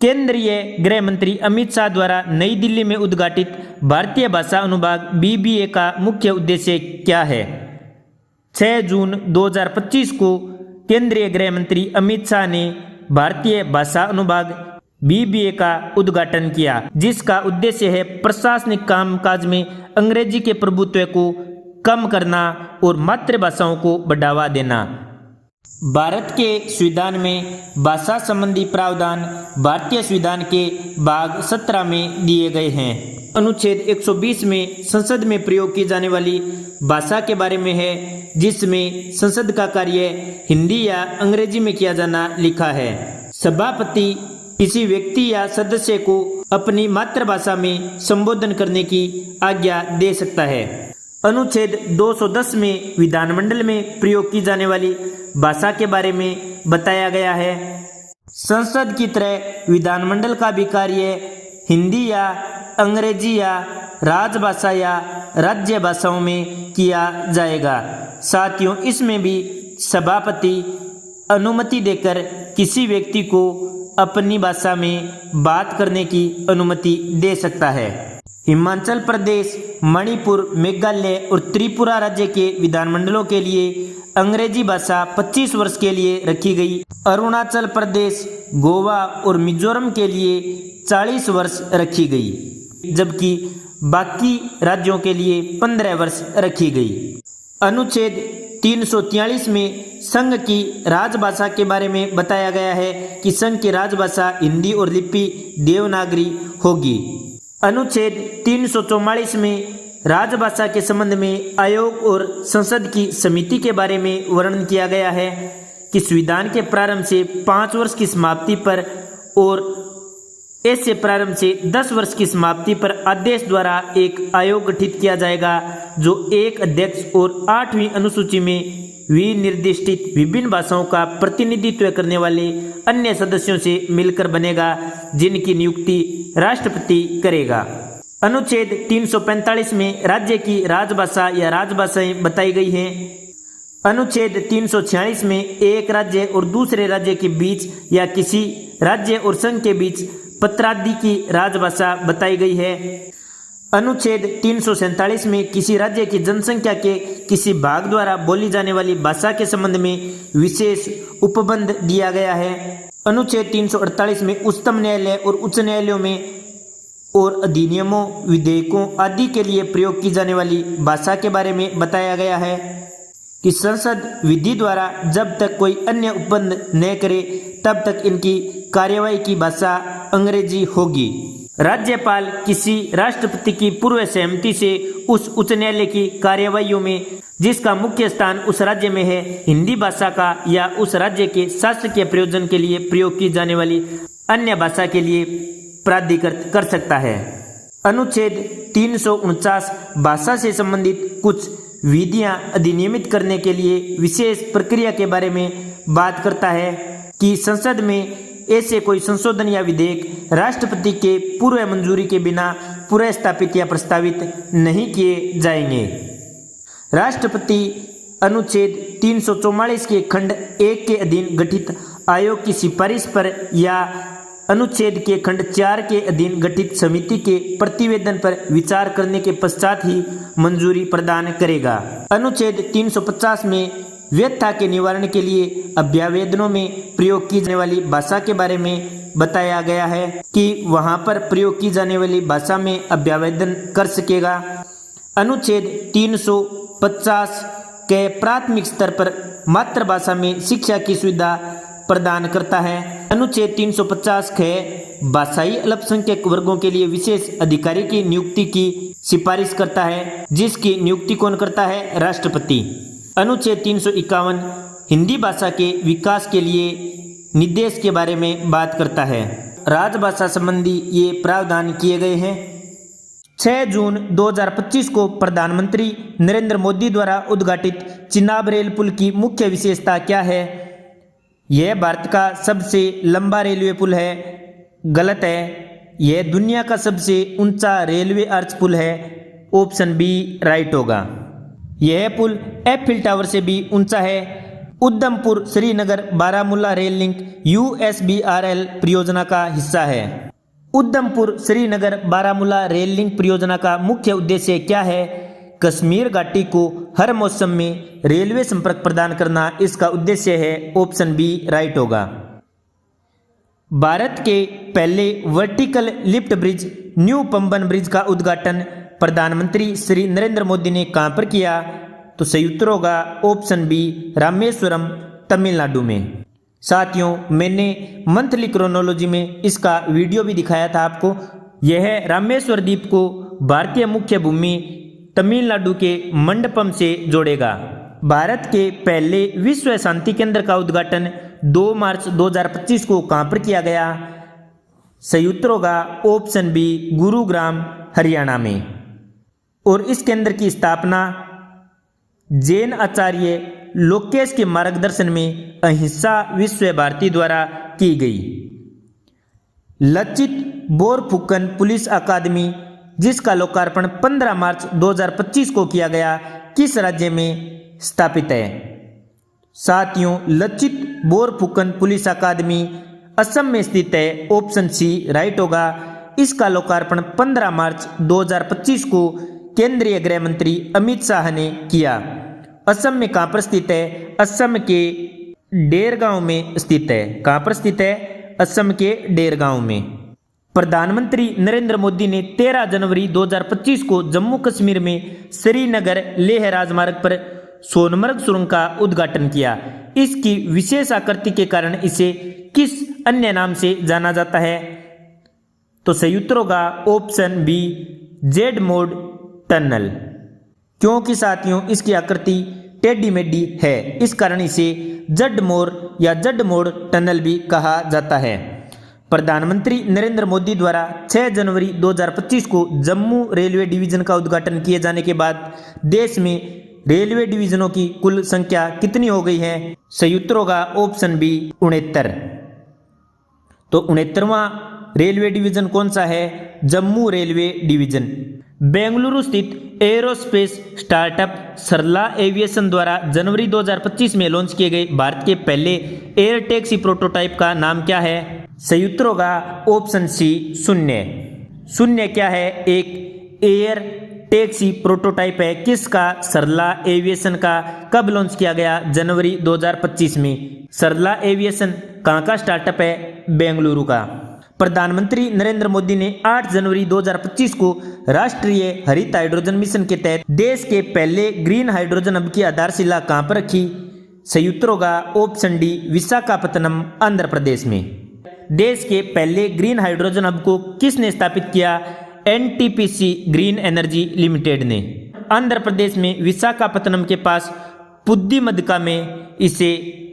केंद्रीय गृह मंत्री अमित शाह द्वारा नई दिल्ली में उद्घाटित भारतीय भाषा अनुभाग BBA का मुख्य उद्देश्य क्या है? 6 जून 2025 को केंद्रीय गृह मंत्री अमित शाह ने भारतीय भाषा अनुभाग BBA का उद्घाटन किया, जिसका उद्देश्य है प्रशासनिक कामकाज में अंग्रेजी के प्रभुत्व को कम करना और मातृभाषाओं को बढ़ावा देना। भारत के संविधान में भाषा संबंधी प्रावधान भारतीय संविधान के भाग 17 में दिए गए हैं। अनुच्छेद 120 में संसद में प्रयोग की जाने वाली भाषा के बारे में है, जिसमें संसद का कार्य हिंदी या अंग्रेजी में किया जाना लिखा है। सभापति किसी व्यक्ति या सदस्य को अपनी मातृभाषा में संबोधन करने की आज्ञा दे सकता है। अनुच्छेद 210 में विधानमंडल में प्रयोग की जाने वाली भाषा के बारे में बताया गया है। संसद की तरह विधानमंडल का भी कार्य हिंदी या अंग्रेजी या राजभाषा या राज्य भाषाओं में किया जाएगा। साथियों, इसमें भी सभापति अनुमति देकर किसी व्यक्ति को अपनी भाषा में बात करने की अनुमति दे सकता है। हिमाचल प्रदेश, मणिपुर, मेघालय और त्रिपुरा राज्य के विधानमंडलों के लिए अंग्रेजी भाषा 25 वर्ष के लिए रखी गई। अरुणाचल प्रदेश, गोवा और मिजोरम के लिए 40 वर्ष रखी गई, जबकि बाकी राज्यों के लिए 15 वर्ष रखी गई। अनुच्छेद 343 में संघ की राजभाषा के बारे में बताया गया है कि संघ की राजभाषा हिंदी और लिपि देवनागरी होगी। अनुच्छेद 344 में राजभाषा के संबंध में आयोग और संसद की समिति के बारे में वर्णन किया गया है कि संविधान के प्रारंभ से 5 वर्ष की समाप्ति पर और ऐसे प्रारंभ से 10 वर्ष की समाप्ति पर आदेश द्वारा एक आयोग गठित किया जाएगा, जो एक अध्यक्ष और 8वीं अनुसूची में विनिर्दिष्टित विभिन्न भाषाओं का प्रतिनिधित्व करने वाले अन्य सदस्यों से मिलकर बनेगा, जिनकी नियुक्ति राष्ट्रपति करेगा। अनुच्छेद 345 में राज्य की राजभाषा या राजभाषाएं बताई गई हैं। अनुच्छेद 346 में एक राज्य और दूसरे राज्य के बीच या किसी राज्य और संघ के बीच पत्रादि की राजभाषा बताई गई है। अनुच्छेद 347 में किसी राज्य की जनसंख्या के किसी भाग द्वारा बोली जाने वाली भाषा के संबंध में विशेष उपबंध दिया गया है। अनुच्छेद 348 में उच्चतम न्यायालय और उच्च न्यायालयों में और अधिनियमों, विधेयकों आदि के लिए प्रयोग की जाने वाली भाषा के बारे में बताया गया है कि संसद विधि द्वारा जब तक कोई अन्य उपबंध न करे तब तक इनकी कार्यवाही की भाषा अंग्रेजी होगी। राज्यपाल किसी राष्ट्रपति की पूर्व सहमति से उस उच्च न्यायालय की कार्यवाहियों में जिसका मुख्य स्थान उस राज्य में है, हिंदी भाषा का या उस राज्य के शासकीय प्रयोजन के लिए प्रयोग की जाने वाली अन्य भाषा के लिए प्राधिकृत कर सकता है। अनुच्छेद 349 भाषा से संबंधित कुछ विधियां अधिनियमित करने के लिए विशेष प्रक्रिया के बारे में बात करता है कि संसद में ऐसे कोई संशोधन या विधेयक राष्ट्रपति के पूर्व मंजूरी के बिना पुनर्स्थापित या प्रस्तावित नहीं किए जाएंगे। राष्ट्रपति अनुच्छेद 344 के खंड 1 के अधीन गठित आयोग की सिफारिश पर या अनुच्छेद के खंड 4 के अधीन गठित समिति के प्रतिवेदन पर विचार करने के पश्चात ही मंजूरी प्रदान करेगा। अनुच्छेद 350 में व्यथा के निवारण के लिए अभ्यावेदनों में प्रयोग की जाने वाली भाषा के बारे में बताया गया है कि वहां पर प्रयोग की जाने वाली भाषा में अभ्यावेदन कर सकेगा। अनुच्छेद 350 के प्राथमिक स्तर पर मातृभाषा में शिक्षा की सुविधा प्रदान करता है। अनुच्छेद 350 के भाषाई अल्पसंख्यक वर्गों के लिए विशेष अधिकारी की नियुक्ति की सिफारिश करता है, जिसकी नियुक्ति कौन करता है? राष्ट्रपति। अनुच्छेद 351 हिंदी भाषा के विकास के लिए निर्देश के बारे में बात करता है। राजभाषा संबंधी ये प्रावधान किए गए हैं। 6 जून 2025 को प्रधानमंत्री नरेंद्र मोदी द्वारा उद्घाटित चिनाब रेल पुल की मुख्य विशेषता क्या है? यह भारत का सबसे लंबा रेलवे पुल है। गलत है। यह दुनिया का सबसे ऊंचा रेलवे आर्च पुल है। ऑप्शन बी राइट होगा। यह पुल एफिल टावर से भी ऊंचा है। Udhampur Srinagar Baramulla rail link USBRL परियोजना का हिस्सा है। उधमपुर श्रीनगर बारामूला रेल लिंक परियोजना का मुख्य उद्देश्य क्या है? कश्मीर घाटी को हर मौसम में रेलवे संपर्क प्रदान करना इसका उद्देश्य है। ऑप्शन बी राइट होगा। भारत के पहले vertical lift bridge new Pamban bridge का उद्घाटन प्रधानमंत्री श्री नरेंद्र मोदी ने कहां पर किया? तो सही उत्तर होगा ऑप्शन बी रामेश्वरम, तमिलनाडु में। साथियों, मैंने मंथली क्रोनोलॉजी में इसका वीडियो भी दिखाया था आपको। यह रामेश्वर द्वीप को भारतीय मुख्य भूमि तमिलनाडु के मंडपम से जोड़ेगा। भारत के पहले विश्व शांति केंद्र का उद्घाटन 2 मार्च 2025 को कहां पर किया गया? सही उत्तर होगा ऑप्शन बी गुरुग्राम, हरियाणा में। और इस केंद्र की स्थापना जैन आचार्य लोकेश के मार्गदर्शन में अहिंसा विश्व भारती द्वारा की गई। लचित बोरफुकन पुलिस अकादमी, जिसका लोकार्पण 15 मार्च 2025 को किया गया, किस राज्य में स्थापित है? साथियों, लचित बोरफुकन पुलिस अकादमी असम में स्थित है। ऑप्शन सी राइट होगा। इसका लोकार्पण 15 मार्च 2025 को केंद्रीय गृह मंत्री अमित शाह ने किया। असम में कहाँ पर स्थित है? असम के डेरगांव में स्थित है। कहाँ पर स्थित है? असम के डेरगांव में। प्रधानमंत्री नरेंद्र मोदी ने 13 जनवरी 2025 को जम्मू कश्मीर में श्रीनगर लेह राजमार्ग पर सोनमर्ग सुरंग का उद्घाटन किया। इसकी विशेष आकृति के कारण इसे किस अन्य नाम से जाना जाता है? तो सही उत्तर होगा option B Z Morh tunnel, क्योंकि साथियों इसकी आकृति टेढ़ी मेढ़ी है, इस कारण इसे जड मोर या जड मोड टनल भी कहा जाता है। प्रधानमंत्री नरेंद्र मोदी द्वारा 6 जनवरी 2025 को जम्मू रेलवे डिवीजन का उद्घाटन किए जाने के बाद देश में रेलवे डिवीजनों की कुल संख्या कितनी हो गई है? सही उत्तर होगा ऑप्शन बी 69। तो 69वां रेलवे डिवीजन कौन सा है? Jammu railway division. बेंगलुरु स्थित एरोस्पेस स्टार्टअप सरला एविएशन द्वारा जनवरी 2025 में लॉन्च किए गए भारत के पहले एयर टैक्सी प्रोटोटाइप का नाम क्या है? सही उत्तर होगा ऑप्शन सी शून्य। शून्य क्या है? एक एयर टैक्सी प्रोटोटाइप है। किसका? सरला एविएशन का। कब लॉन्च किया गया? जनवरी 2025 में। सरला एविएशन कहाँ का स्टार्टअप है? बेंगलुरु का। प्रधानमंत्री नरेंद्र मोदी ने 8 जनवरी 2025 को राष्ट्रीय हरित हाइड्रोजन मिशन के तहत देश के पहले ग्रीन हाइड्रोजन हब की आधारशिला कहाँ पर रखी? सही उत्तर होगा ऑप्शन डी विशाखापत्तनम, आंध्र प्रदेश में। देश के पहले ग्रीन हाइड्रोजन हब को किसने स्थापित किया? एनटीपीसी ग्रीन एनर्जी लिमिटेड ने। आंध्र प्रदेश में विशाखापत्तनम के पास पुद्दिमदका में इसे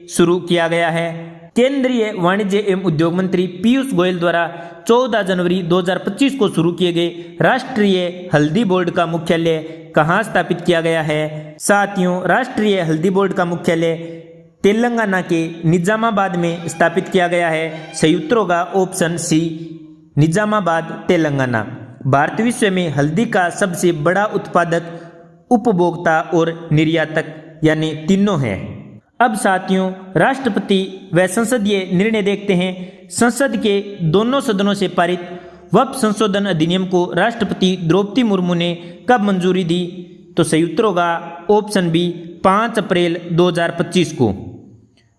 शुरू किया गया है। केंद्रीय वाणिज्य एवं उद्योग मंत्री पीयूष गोयल द्वारा 14 जनवरी 2025 को शुरू किए गए राष्ट्रीय हल्दी बोर्ड का मुख्यालय कहाँ स्थापित किया गया है? साथियों, राष्ट्रीय हल्दी बोर्ड का मुख्यालय तेलंगाना के निजामाबाद में स्थापित किया गया है। सही उत्तर होगा ऑप्शन सी निजामाबाद, तेलंगाना। भारत विश्व में हल्दी का सबसे बड़ा उत्पादक, उपभोक्ता और निर्यातक यानी तीनों है। अब साथियों, राष्ट्रपति व संसदीय निर्णय देखते हैं। संसद के दोनों सदनों से पारित वक्फ संशोधन अधिनियम को राष्ट्रपति द्रौपदी मुर्मू ने कब मंजूरी दी? तो सही उत्तर होगा ऑप्शन बी 5 अप्रैल 2025 को।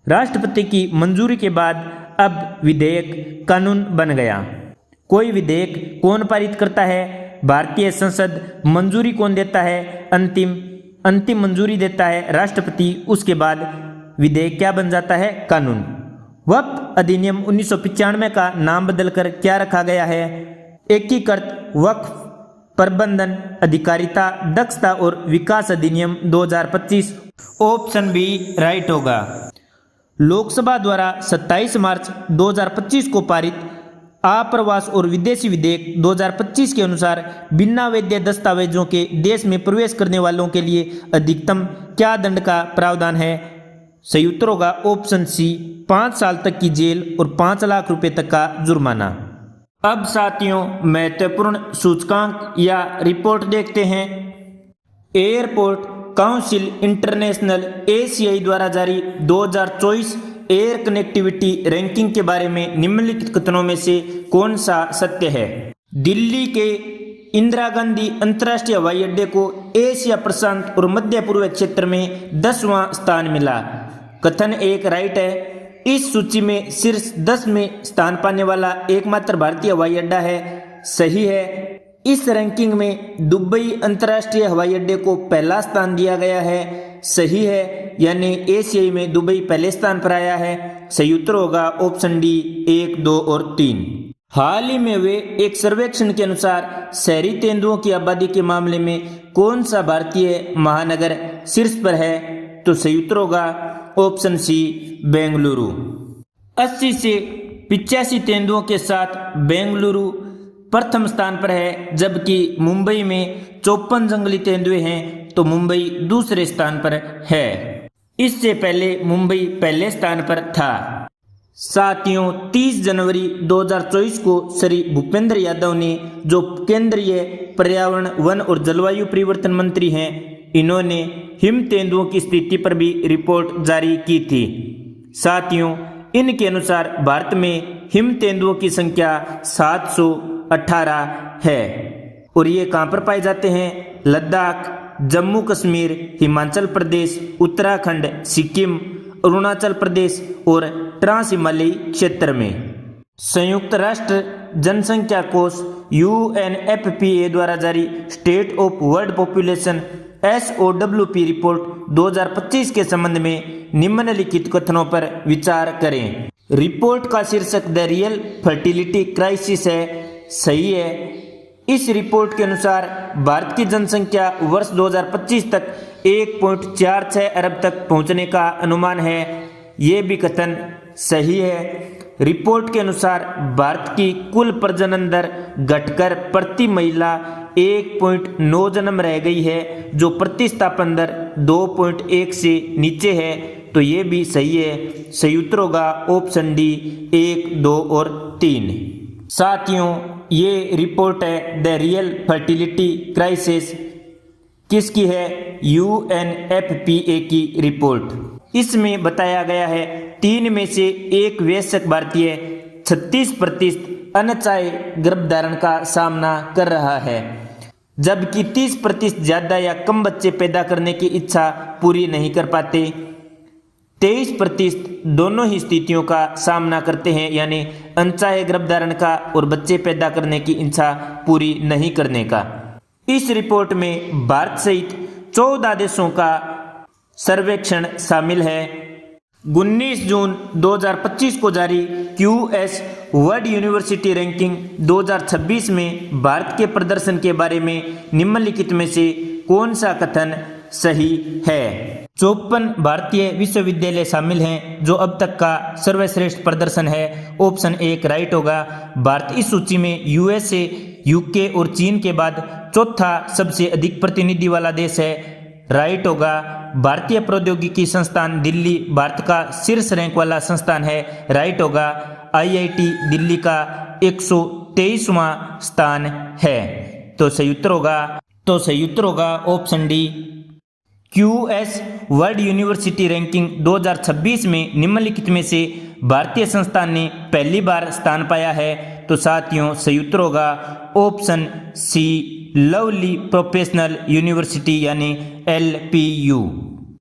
राष्ट्रपति की मंजूरी के बाद अब विधेयक कानून बन गया। कोई विधेयक कौन पारित करता है? भारतीय संसद। मंजूरी कौन देता है? अंतिम मंजूरी देता है राष्ट्रपति। उसके बाद विधेयक क्या बन जाता है? कानून। वक्फ अधिनियम 1995 का नाम बदलकर क्या रखा गया है? एकीकृत वक्फ प्रबंधन, अधिकारिता, दक्षता और विकास अधिनियम 2025। ऑप्शन बी राइट होगा। लोकसभा द्वारा 27 मार्च 2025 को पारित आप्रवास और विदेशी विधेयक 2025 के अनुसार बिना वैध दस्तावेजों के देश में प्रवेश करने वालों के लिए अधिकतम क्या दंड का प्रावधान है? सही उत्तर होगा ऑप्शन सी 5 साल तक की जेल और 5 लाख रुपए तक का जुर्माना। अब साथियों, महत्वपूर्ण सूचकांक या रिपोर्ट देखते हैं। एयरपोर्ट काउंसिल इंटरनेशनल एशियाई द्वारा जारी 2024 एयर कनेक्टिविटी रैंकिंग के बारे में निम्नलिखित कथनों में से कौन सा सत्य है? दिल्ली के इंदिरा गांधी अंतर्राष्ट्रीय हवाई अड्डे को एशिया प्रशांत और मध्य पूर्व क्षेत्र में 10वां स्थान मिला। कथन 1 राइट है। इस सूची में शीर्ष 10 में स्थान पाने वाला एकमात्र भारतीय हवाई अड्डा है। सही है। इस रैंकिंग में दुबई अंतर्राष्ट्रीय हवाई अड्डे को पहला स्थान दिया गया है। सही है, यानी एशियाई में दुबई पहले स्थान पर आया है। सही उत्तर होगा ऑप्शन डी 1, 2 और 3। हाल ही में हुए एक सर्वेक्षण के अनुसार शहरी तेंदुओं की आबादी के मामले में कौन सा भारतीय महानगर शीर्ष पर है? तो सही उत्तर होगा ऑप्शन सी बेंगलुरु। 80 से 85 तेंदुओं के साथ बेंगलुरु प्रथम स्थान पर है, जबकि मुंबई में 54 जंगली तेंदुए हैं तो मुंबई दूसरे स्थान पर है। इससे पहले मुंबई पहले स्थान पर था। साथियों, 30 जनवरी 2024 को श्री भूपेंद्र यादव ने, जो केंद्रीय पर्यावरण, वन और जलवायु परिवर्तन मंत्री हैं, इन्होंने हिम तेंदुओं की स्थिति पर भी रिपोर्ट जारी की थी। साथियों, इनके अनुसार भारत में हिम तेंदुओं की संख्या 718 है और ये कहाँ पर पाए जाते हैं? लद्दाख, जम्मू कश्मीर, हिमाचल प्रदेश, उत्तराखंड, सिक्किम, अरुणाचल प्रदेश और ट्रांस हिमालयी क्षेत्र में। संयुक्त राष्ट्र जनसंख्या कोष UNFPA द्वारा जारी state of world population SOWP report 2025 के संबंध में निम्नलिखित कथनों पर विचार करें। रिपोर्ट का शीर्षक द रियल फर्टिलिटी क्राइसिस है। सही है। इस रिपोर्ट के अनुसार भारत की जनसंख्या वर्ष 2025 तक 1.46 अरब तक पहुंचने का अनुमान है। ये भी कथन सही है। रिपोर्ट के अनुसार भारत की कुल प्रजनन दर घटकर प्रति महिला 1.9 जन्म रह गई है, जो प्रतिस्थापन दर 2.1 से नीचे है। तो ये भी सही है। सही उत्तर होगा ऑप्शन डी 1, 2 और 3। साथियों, ये रिपोर्ट है द रियल फर्टिलिटी क्राइसिस। किसकी है? UNFPA की रिपोर्ट। इसमें बताया गया है 3 में से 1 वयस्क भारतीय 36% अनचाहे गर्भधारण का सामना कर रहा है, जबकि 30% ज्यादा या कम बच्चे पैदा करने की इच्छा पूरी नहीं कर पाते। 23% दोनों ही स्थितियों का सामना करते हैं, यानी अनचाहे गर्भधारण का और बच्चे पैदा करने की इच्छा पूरी नहीं करने का। इस रिपोर्ट में भारत सहित 14 देशों का सर्वेक्षण शामिल है। 19 जून 2025 को जारी QS वर्ल्ड यूनिवर्सिटी रैंकिंग 2026 में भारत के प्रदर्शन के बारे में निम्नलिखित में से कौन सा कथन सही है? 54 भारतीय विश्वविद्यालय शामिल हैं, जो अब तक का सर्वश्रेष्ठ प्रदर्शन है। ऑप्शन 1 राइट होगा। भारत इस सूची में USA, UK और चीन के बाद चौथा सबसे अधिक प्रतिनिधि वाला देश है। राइट होगा। भारतीय प्रौद्योगिकी संस्थान दिल्ली भारत का शीर्ष रैंक वाला संस्थान है। राइट होगा। IIT दिल्ली का 123वां स्थान है। तो सही उत्तर होगा option D. QS world university ranking 2026 में निम्नलिखित में से भारतीय संस्थान ने पहली बार स्थान पाया है। तो साथियों, सही उत्तर होगा option C lovely professional university यानी LPU।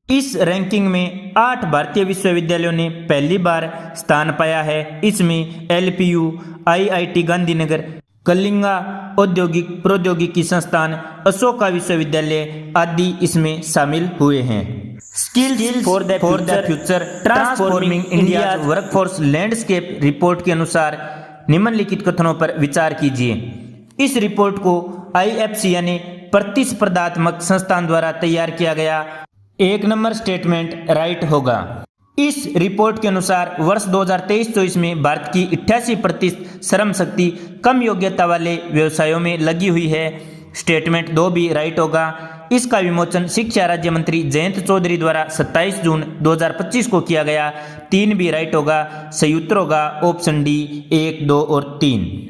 इस रैंकिंग में 8 भारतीय विश्वविद्यालयों ने पहली बार स्थान पाया है। इसमें LPU, IIT गांधीनगर, कलिंगा औद्योगिक प्रौद्योगिकी संस्थान, अशोका विश्वविद्यालय आदि इसमें शामिल हुए हैं। Skills for the future transforming India workforce landscape report के अनुसार निम्नलिखित कथनों पर विचार कीजिए। इस रिपोर्ट को IFC यानी प्रतिस्पर्धात्मक संस्थान द्वारा तैयार किया गया। 1 नंबर स्टेटमेंट राइट होगा। इस रिपोर्ट के अनुसार वर्ष 2023-24 में भारत की 88% श्रम शक्ति कम योग्यता वाले व्यवसायों में लगी हुई है। स्टेटमेंट 2 भी राइट होगा। इसका विमोचन शिक्षा राज्य मंत्री जयंत चौधरी द्वारा 27 जून 2025 को किया गया। 3 भी राइट होगा। सही उत्तर होगा ऑप्शन डी 1, 2 और 3।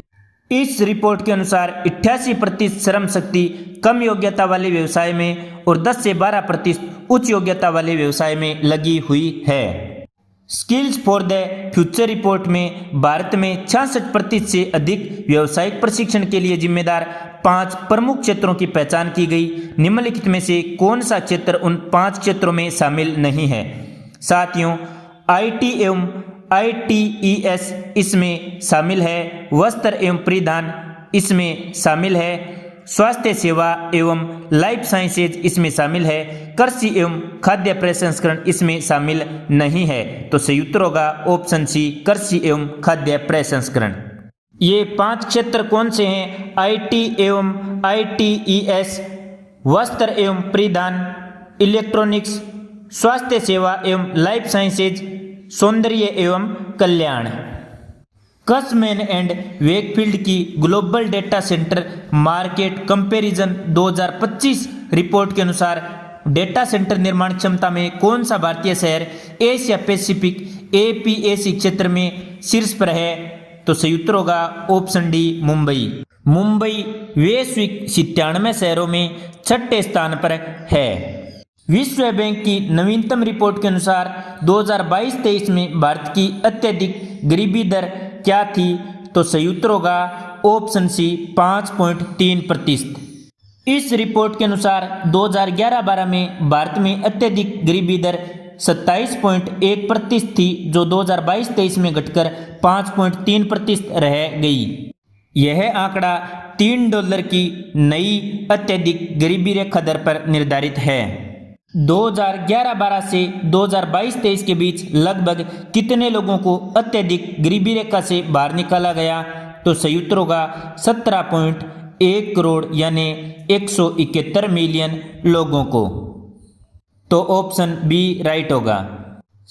इस रिपोर्ट के अनुसार 88% श्रम शक्ति कम योग्यता वाले व्यवसाय में और 10 से 12% उच्च योग्यता वाले व्यवसाय में लगी हुई है। Skills for the future report में भारत में 66% से अधिक व्यावसायिक प्रशिक्षण के लिए जिम्मेदार 5 प्रमुख क्षेत्रों की पहचान की गई। निम्नलिखित में से कौन सा क्षेत्र उन 5 क्षेत्रों में शामिल नहीं है? साथियों, IT एवं ITES इसमें शामिल है। वस्त्र एवं परिधान इसमें शामिल है। स्वास्थ्य सेवा एवं लाइफ साइंसेज इसमें शामिल है। कृषि एवं खाद्य प्रसंस्करण इसमें शामिल नहीं है। तो सही उत्तर होगा ऑप्शन सी कृषि एवं खाद्य प्रसंस्करण। ये 5 क्षेत्र कौन से हैं? IT एवं ITES, वस्त्र एवं परिधान, इलेक्ट्रॉनिक्स, स्वास्थ्य सेवा एवं लाइफ साइंसेज, सौंदर्य एवं कल्याण। कसमैन एंड वेकफील्ड की global data centre market comparison 2025 report के अनुसार डेटा सेंटर निर्माण क्षमता में कौन सा भारतीय शहर एशिया पैसिफिक एपीएसी क्षेत्र में शीर्ष पर है? तो सही उत्तर होगा ऑप्शन डी मुंबई। मुंबई वैश्विक 97 शहरों में छठे स्थान पर है। विश्व बैंक की नवीनतम रिपोर्ट के अनुसार 2022-23 में भारत की अत्यधिक गरीबी दर क्या थी? तो सही उत्तर होगा ऑप्शन सी 5.3%। इस रिपोर्ट के अनुसार 2011-12 में भारत में अत्यधिक गरीबी दर 27.1% थी, जो 2022-23 में घटकर 5.3% रह गई। यह आंकड़ा $3 की नई अत्यधिक गरीबी रेखा दर पर निर्धारित है। 2011-12 से 2022-23 के बीच लगभग कितने लोगों को अत्यधिक गरीबी रेखा से बाहर निकाला गया? तो सही उत्तर होगा 17.1 करोड़ यानी 171 मिलियन लोगों को। तो ऑप्शन बी राइट होगा।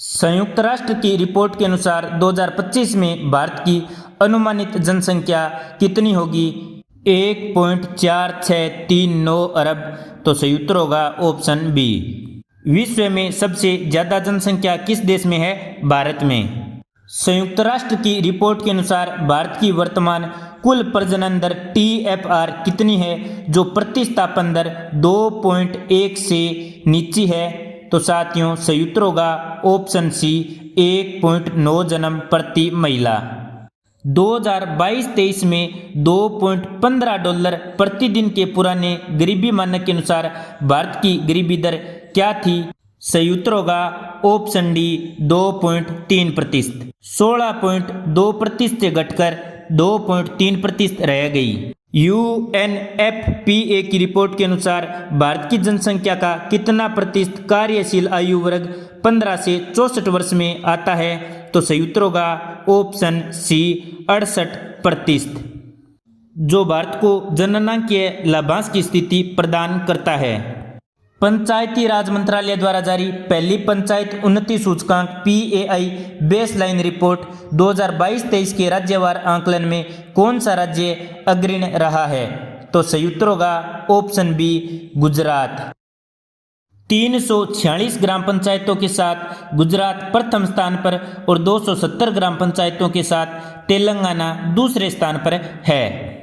संयुक्त राष्ट्र की रिपोर्ट के अनुसार 2025 में भारत की अनुमानित जनसंख्या कितनी होगी? 1.4639 अरब। तो सही उत्तर होगा ऑप्शन बी। विश्व में सबसे ज्यादा जनसंख्या किस देश में है? भारत में। संयुक्त राष्ट्र की रिपोर्ट के अनुसार भारत की वर्तमान कुल प्रजनन दर TFR कितनी है, जो प्रतिस्थापन दर 2.1 से नीचे है? तो साथियों सही उत्तर होगा ऑप्शन सी 1.9 जन्म प्रति महिला। 2022-23 में $2.15 प्रतिदिन के पुराने गरीबी मानक के अनुसार भारत की गरीबी दर क्या थी? सही उत्तर होगा ऑप्शन डी 2.3%। 16.2% से घटकर 2.3% रह गई। UNFPA की रिपोर्ट के अनुसार भारत की जनसंख्या का कितना प्रतिशत कार्यशील आयु वर्ग 15 से 64 वर्ष में आता है? तो सही उत्तर होगा ऑप्शन सी 68%, जो भारत को जननांकीय लाभांश की स्थिति प्रदान करता है। पंचायती राज मंत्रालय द्वारा जारी पहली पंचायत उन्नति सूचकांक PAI बेसलाइन रिपोर्ट 2022-23 के राज्यवार आंकलन में कौन सा राज्य अग्रणी रहा है? तो सही उत्तर होगा ऑप्शन बी गुजरात। 346 ग्राम पंचायतों के साथ गुजरात प्रथम स्थान पर और 270 ग्राम पंचायतों के साथ तेलंगाना दूसरे स्थान पर है।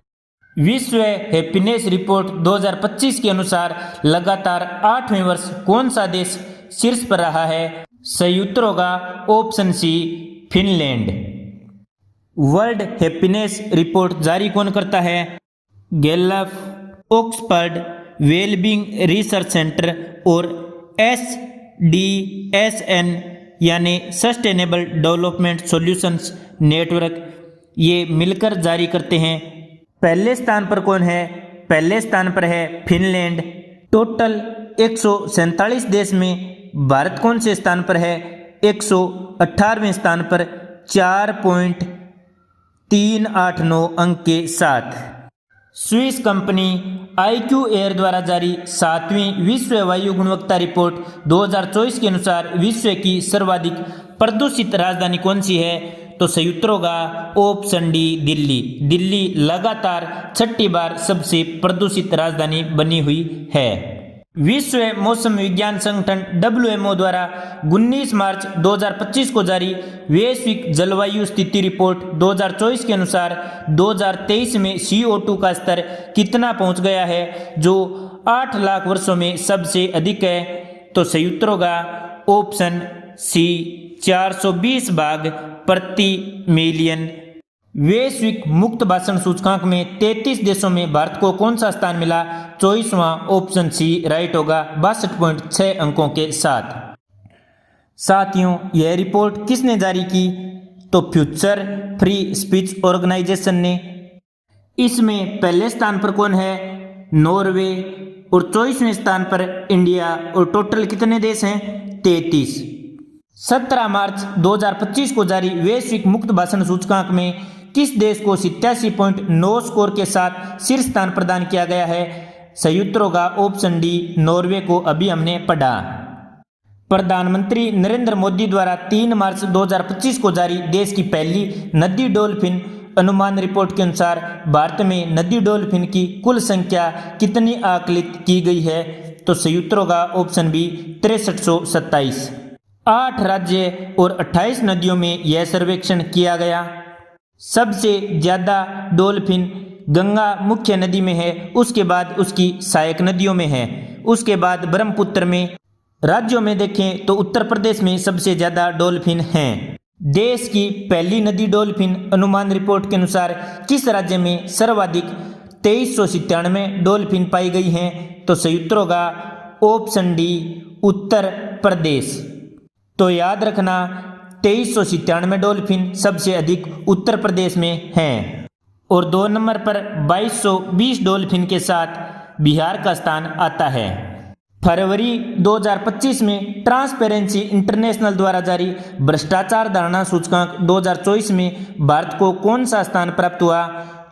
विश्व हैप्पीनेस रिपोर्ट 2025 के अनुसार लगातार 8वें वर्ष कौन सा देश शीर्ष पर रहा है? सही उत्तर होगा option C Finland. World happiness report जारी कौन करता है? Gallup, Oxford wellbeing research centre और SDSN यानी सस्टेनेबल डेवलपमेंट सॉल्यूशंस नेटवर्क, ये मिलकर जारी करते हैं। पहले स्थान पर कौन है? पहले स्थान पर है फिनलैंड। टोटल 147 देश में भारत कौन से स्थान पर है? 118वें स्थान पर 4.389 अंक के साथ। स्विस कंपनी IQ एयर द्वारा जारी 7वीं विश्व वायु गुणवत्ता रिपोर्ट 2024 के अनुसार विश्व की सर्वाधिक प्रदूषित राजधानी कौन सी है? तो सही उत्तर होगा ऑप्शन डी दिल्ली। दिल्ली लगातार 6ठी बार सबसे प्रदूषित राजधानी बनी हुई है। विश्व मौसम विज्ञान संगठन WMO द्वारा 19 मार्च 2025 को जारी वैश्विक जलवायु स्थिति रिपोर्ट 2024 के अनुसार 2023 में CO2 का स्तर कितना पहुंच गया है, जो 8 लाख वर्षों में सबसे अधिक है? तो सही उत्तर होगा ऑप्शन सी 420 भाग प्रति मिलियन। वैश्विक मुक्त भाषण सूचकांक में 33 देशों में भारत को कौन सा स्थान मिला? 24वां। ऑप्शन सी राइट होगा 62.6 अंकों के साथ। साथियों यह रिपोर्ट किसने जारी की? तो फ्यूचर फ्री स्पीच ऑर्गेनाइजेशन ने। इसमें पहले स्थान पर कौन है? नॉर्वे। और 24वें स्थान पर इंडिया। और टोटल कितने देश हैं? 33। 17 मार्च 2025 को जारी वैश्विक मुक्त भाषण सूचकांक में किस देश को 87.9 स्कोर के साथ शीर्ष स्थान प्रदान किया गया है? सही उत्तर होगा ऑप्शन डी नॉर्वे को अभी हमने पढ़ा। प्रधानमंत्री नरेंद्र मोदी द्वारा 3 मार्च 2025 को जारी देश की पहली नदी डॉल्फिन अनुमान रिपोर्ट के अनुसार भारत में नदी डॉल्फिन की कुल संख्या कितनी आकलित की गई है? तो संयुक्त होगा ऑप्शन बी 6327। 8 राज्य और 28 नदियों में यह सर्वेक्षण किया गया। सबसे ज़्यादा डॉल्फिन गंगा मुख्य नदी में है, उसके बाद उसकी सहायक नदियों में है, उसके बाद ब्रह्मपुत्र में। राज्यों में देखें तो उत्तर प्रदेश में सबसे ज़्यादा डॉल्फिन हैं। देश की पहली नदी डॉल्फिन अनुमान रिपोर्ट के अनुसार किस राज्य में सर्वाधिक 2397 डॉल्फिन पाई गई हैं? तो संयुक्त होगा ऑप्शन डी उत्तर प्रदेश। तो याद रखना 2397 डॉल्फिन सबसे अधिक उत्तर प्रदेश में हैं। और 2 नंबर पर 2220 डॉल्फिन के साथ बिहार का स्थान आता है। फरवरी 2025 में ट्रांसपेरेंसी इंटरनेशनल द्वारा जारी भ्रष्टाचार धारणा सूचकांक 2024 में भारत को कौन सा स्थान प्राप्त हुआ?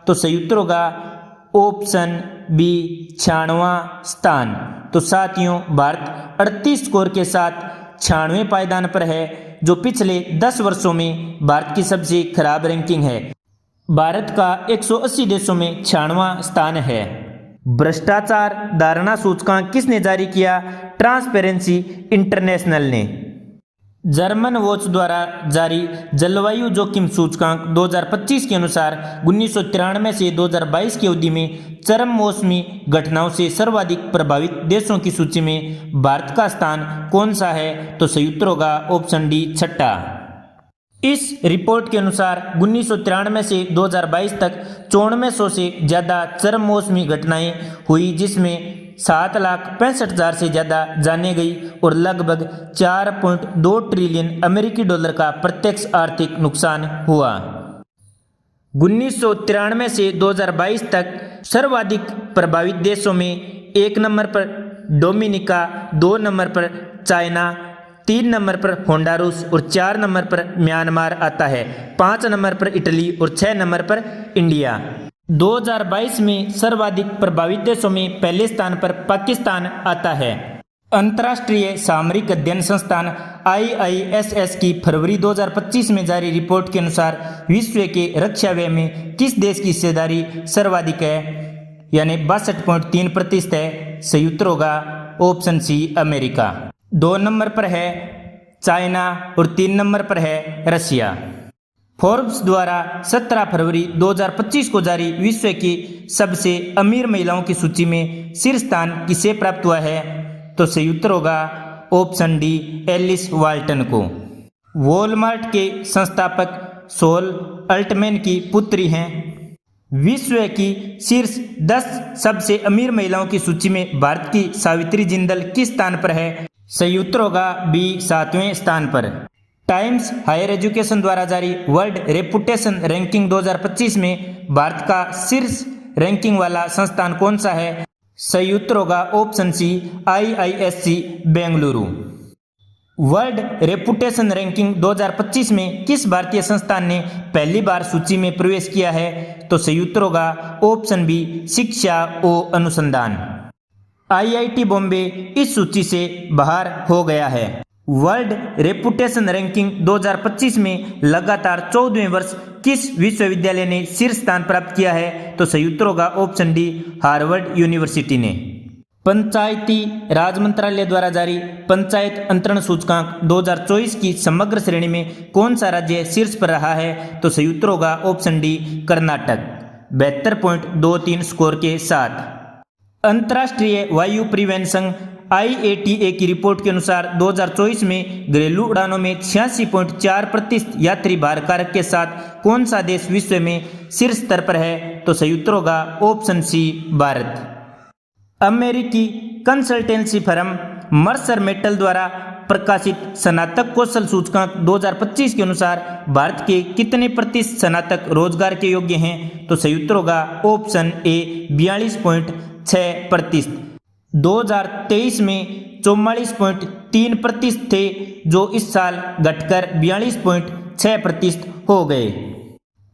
तो संयुक्त होगा ऑप्शन बी 96वां स्थान। तो साथियों, भारत 38 स्कोर के साथ 96वें पायदान पर है, जो पिछले 10 वर्षों में भारत की सबसे खराब रैंकिंग है। भारत का 180 देशों में 96वां स्थान है। भ्रष्टाचार धारणा सूचकांक किसने जारी किया? ट्रांसपेरेंसी इंटरनेशनल ने। जर्मन वॉच द्वारा जारी जलवायु जोखिम सूचकांक 2025 के अनुसार 1993 से 2022 की अवधि में चरम मौसमी घटनाओं से सर्वाधिक प्रभावित देशों की सूची में भारत का स्थान कौन सा है? तो संयुक्त होगा ऑप्शन डी 6। इस रिपोर्ट के अनुसार 1993 से 2022 तक 9400 से ज़्यादा चरम मौसमी घटनाएं हुई, जिसमें 7,65,000 से ज़्यादा जाने गई और लगभग 4.2 ट्रिलियन अमेरिकी डॉलर का प्रत्यक्ष आर्थिक नुकसान हुआ। 1993 से 2022 तक सर्वाधिक प्रभावित देशों में 1 नंबर पर डोमिनिका, 2 नंबर पर चाइना, 3 नंबर पर होंडुरास और 4 नंबर पर म्यांमार आता है। 5 नंबर पर इटली और 6 नंबर पर इंडिया। 2022 में सर्वाधिक प्रभावित देशों में पहले स्थान पर पाकिस्तान आता है। अंतर्राष्ट्रीय सामरिक अध्ययन संस्थान IISS की फरवरी 2025 में जारी रिपोर्ट के अनुसार विश्व के रक्षा व्यय में किस देश की हिस्सेदारी सर्वाधिक है? यानी 62.3% है। संयुक्त होगा ऑप्शन सी अमेरिका। 2 नंबर पर है चाइना और 3 नंबर पर है रशिया। फोर्ब्स द्वारा 17 फरवरी 2025 को जारी विश्व की सबसे अमीर महिलाओं की सूची में शीर्ष स्थान किसे प्राप्त हुआ है? तो संयुक्त होगा ऑप्शन डी एलिस वाल्टन को। वॉलमार्ट के संस्थापक सोल अल्टमैन की पुत्री हैं। विश्व की शीर्ष 10 सबसे अमीर महिलाओं की सूची में भारत की सावित्री जिंदल किस स्थान पर है? संयुक्त होगा बी 7वें स्थान पर। टाइम्स हायर एजुकेशन द्वारा जारी वर्ल्ड रेपुटेशन रैंकिंग 2025 में भारत का शीर्ष रैंकिंग वाला संस्थान कौन सा है? संयुक्त होगा option C IISc Bengaluru. World reputation ranking 2025 में किस भारतीय संस्थान ने पहली बार सूची में प्रवेश किया है? तो संयुक्त होगा ऑप्शन बी शिक्षा व अनुसंधान। IIT बॉम्बे इस सूची से बाहर हो गया है। वर्ल्ड रेपुटेशन रैंकिंग 2025 में लगातार 14वें वर्ष किस विश्वविद्यालय ने शीर्ष स्थान प्राप्त किया है? तो संयुक्त होगा ऑप्शन डी हार्वर्ड यूनिवर्सिटी ने। पंचायती राज मंत्रालय द्वारा जारी पंचायत अंतरण सूचकांक 2024 की समग्र श्रेणी में कौन सा राज्य शीर्ष पर रहा है? तो संयुक्त होगा ऑप्शन डी कर्नाटक 72.23 स्कोर के साथ। अंतर्राष्ट्रीय वायु परिवहन संघ IATA की रिपोर्ट के अनुसार 2024 में घरेलू उड़ानों में 86.4% यात्री भार कारक के साथ कौन सा देश विश्व में शीर्ष स्तर पर है? तो संयुक्त होगा ऑप्शन सी भारत। अमेरिकी कंसल्टेंसी फर्म मर्सर मेटल द्वारा प्रकाशित स्नातक कौशल सूचकांक 2025 के अनुसार भारत के कितने प्रतिशत स्नातक रोजगार के योग्य हैं? तो संयुक्त होगा ऑप्शन ए 42.6%। 2023 में 44.3% थे, जो इस साल घटकर 42.6% हो गए।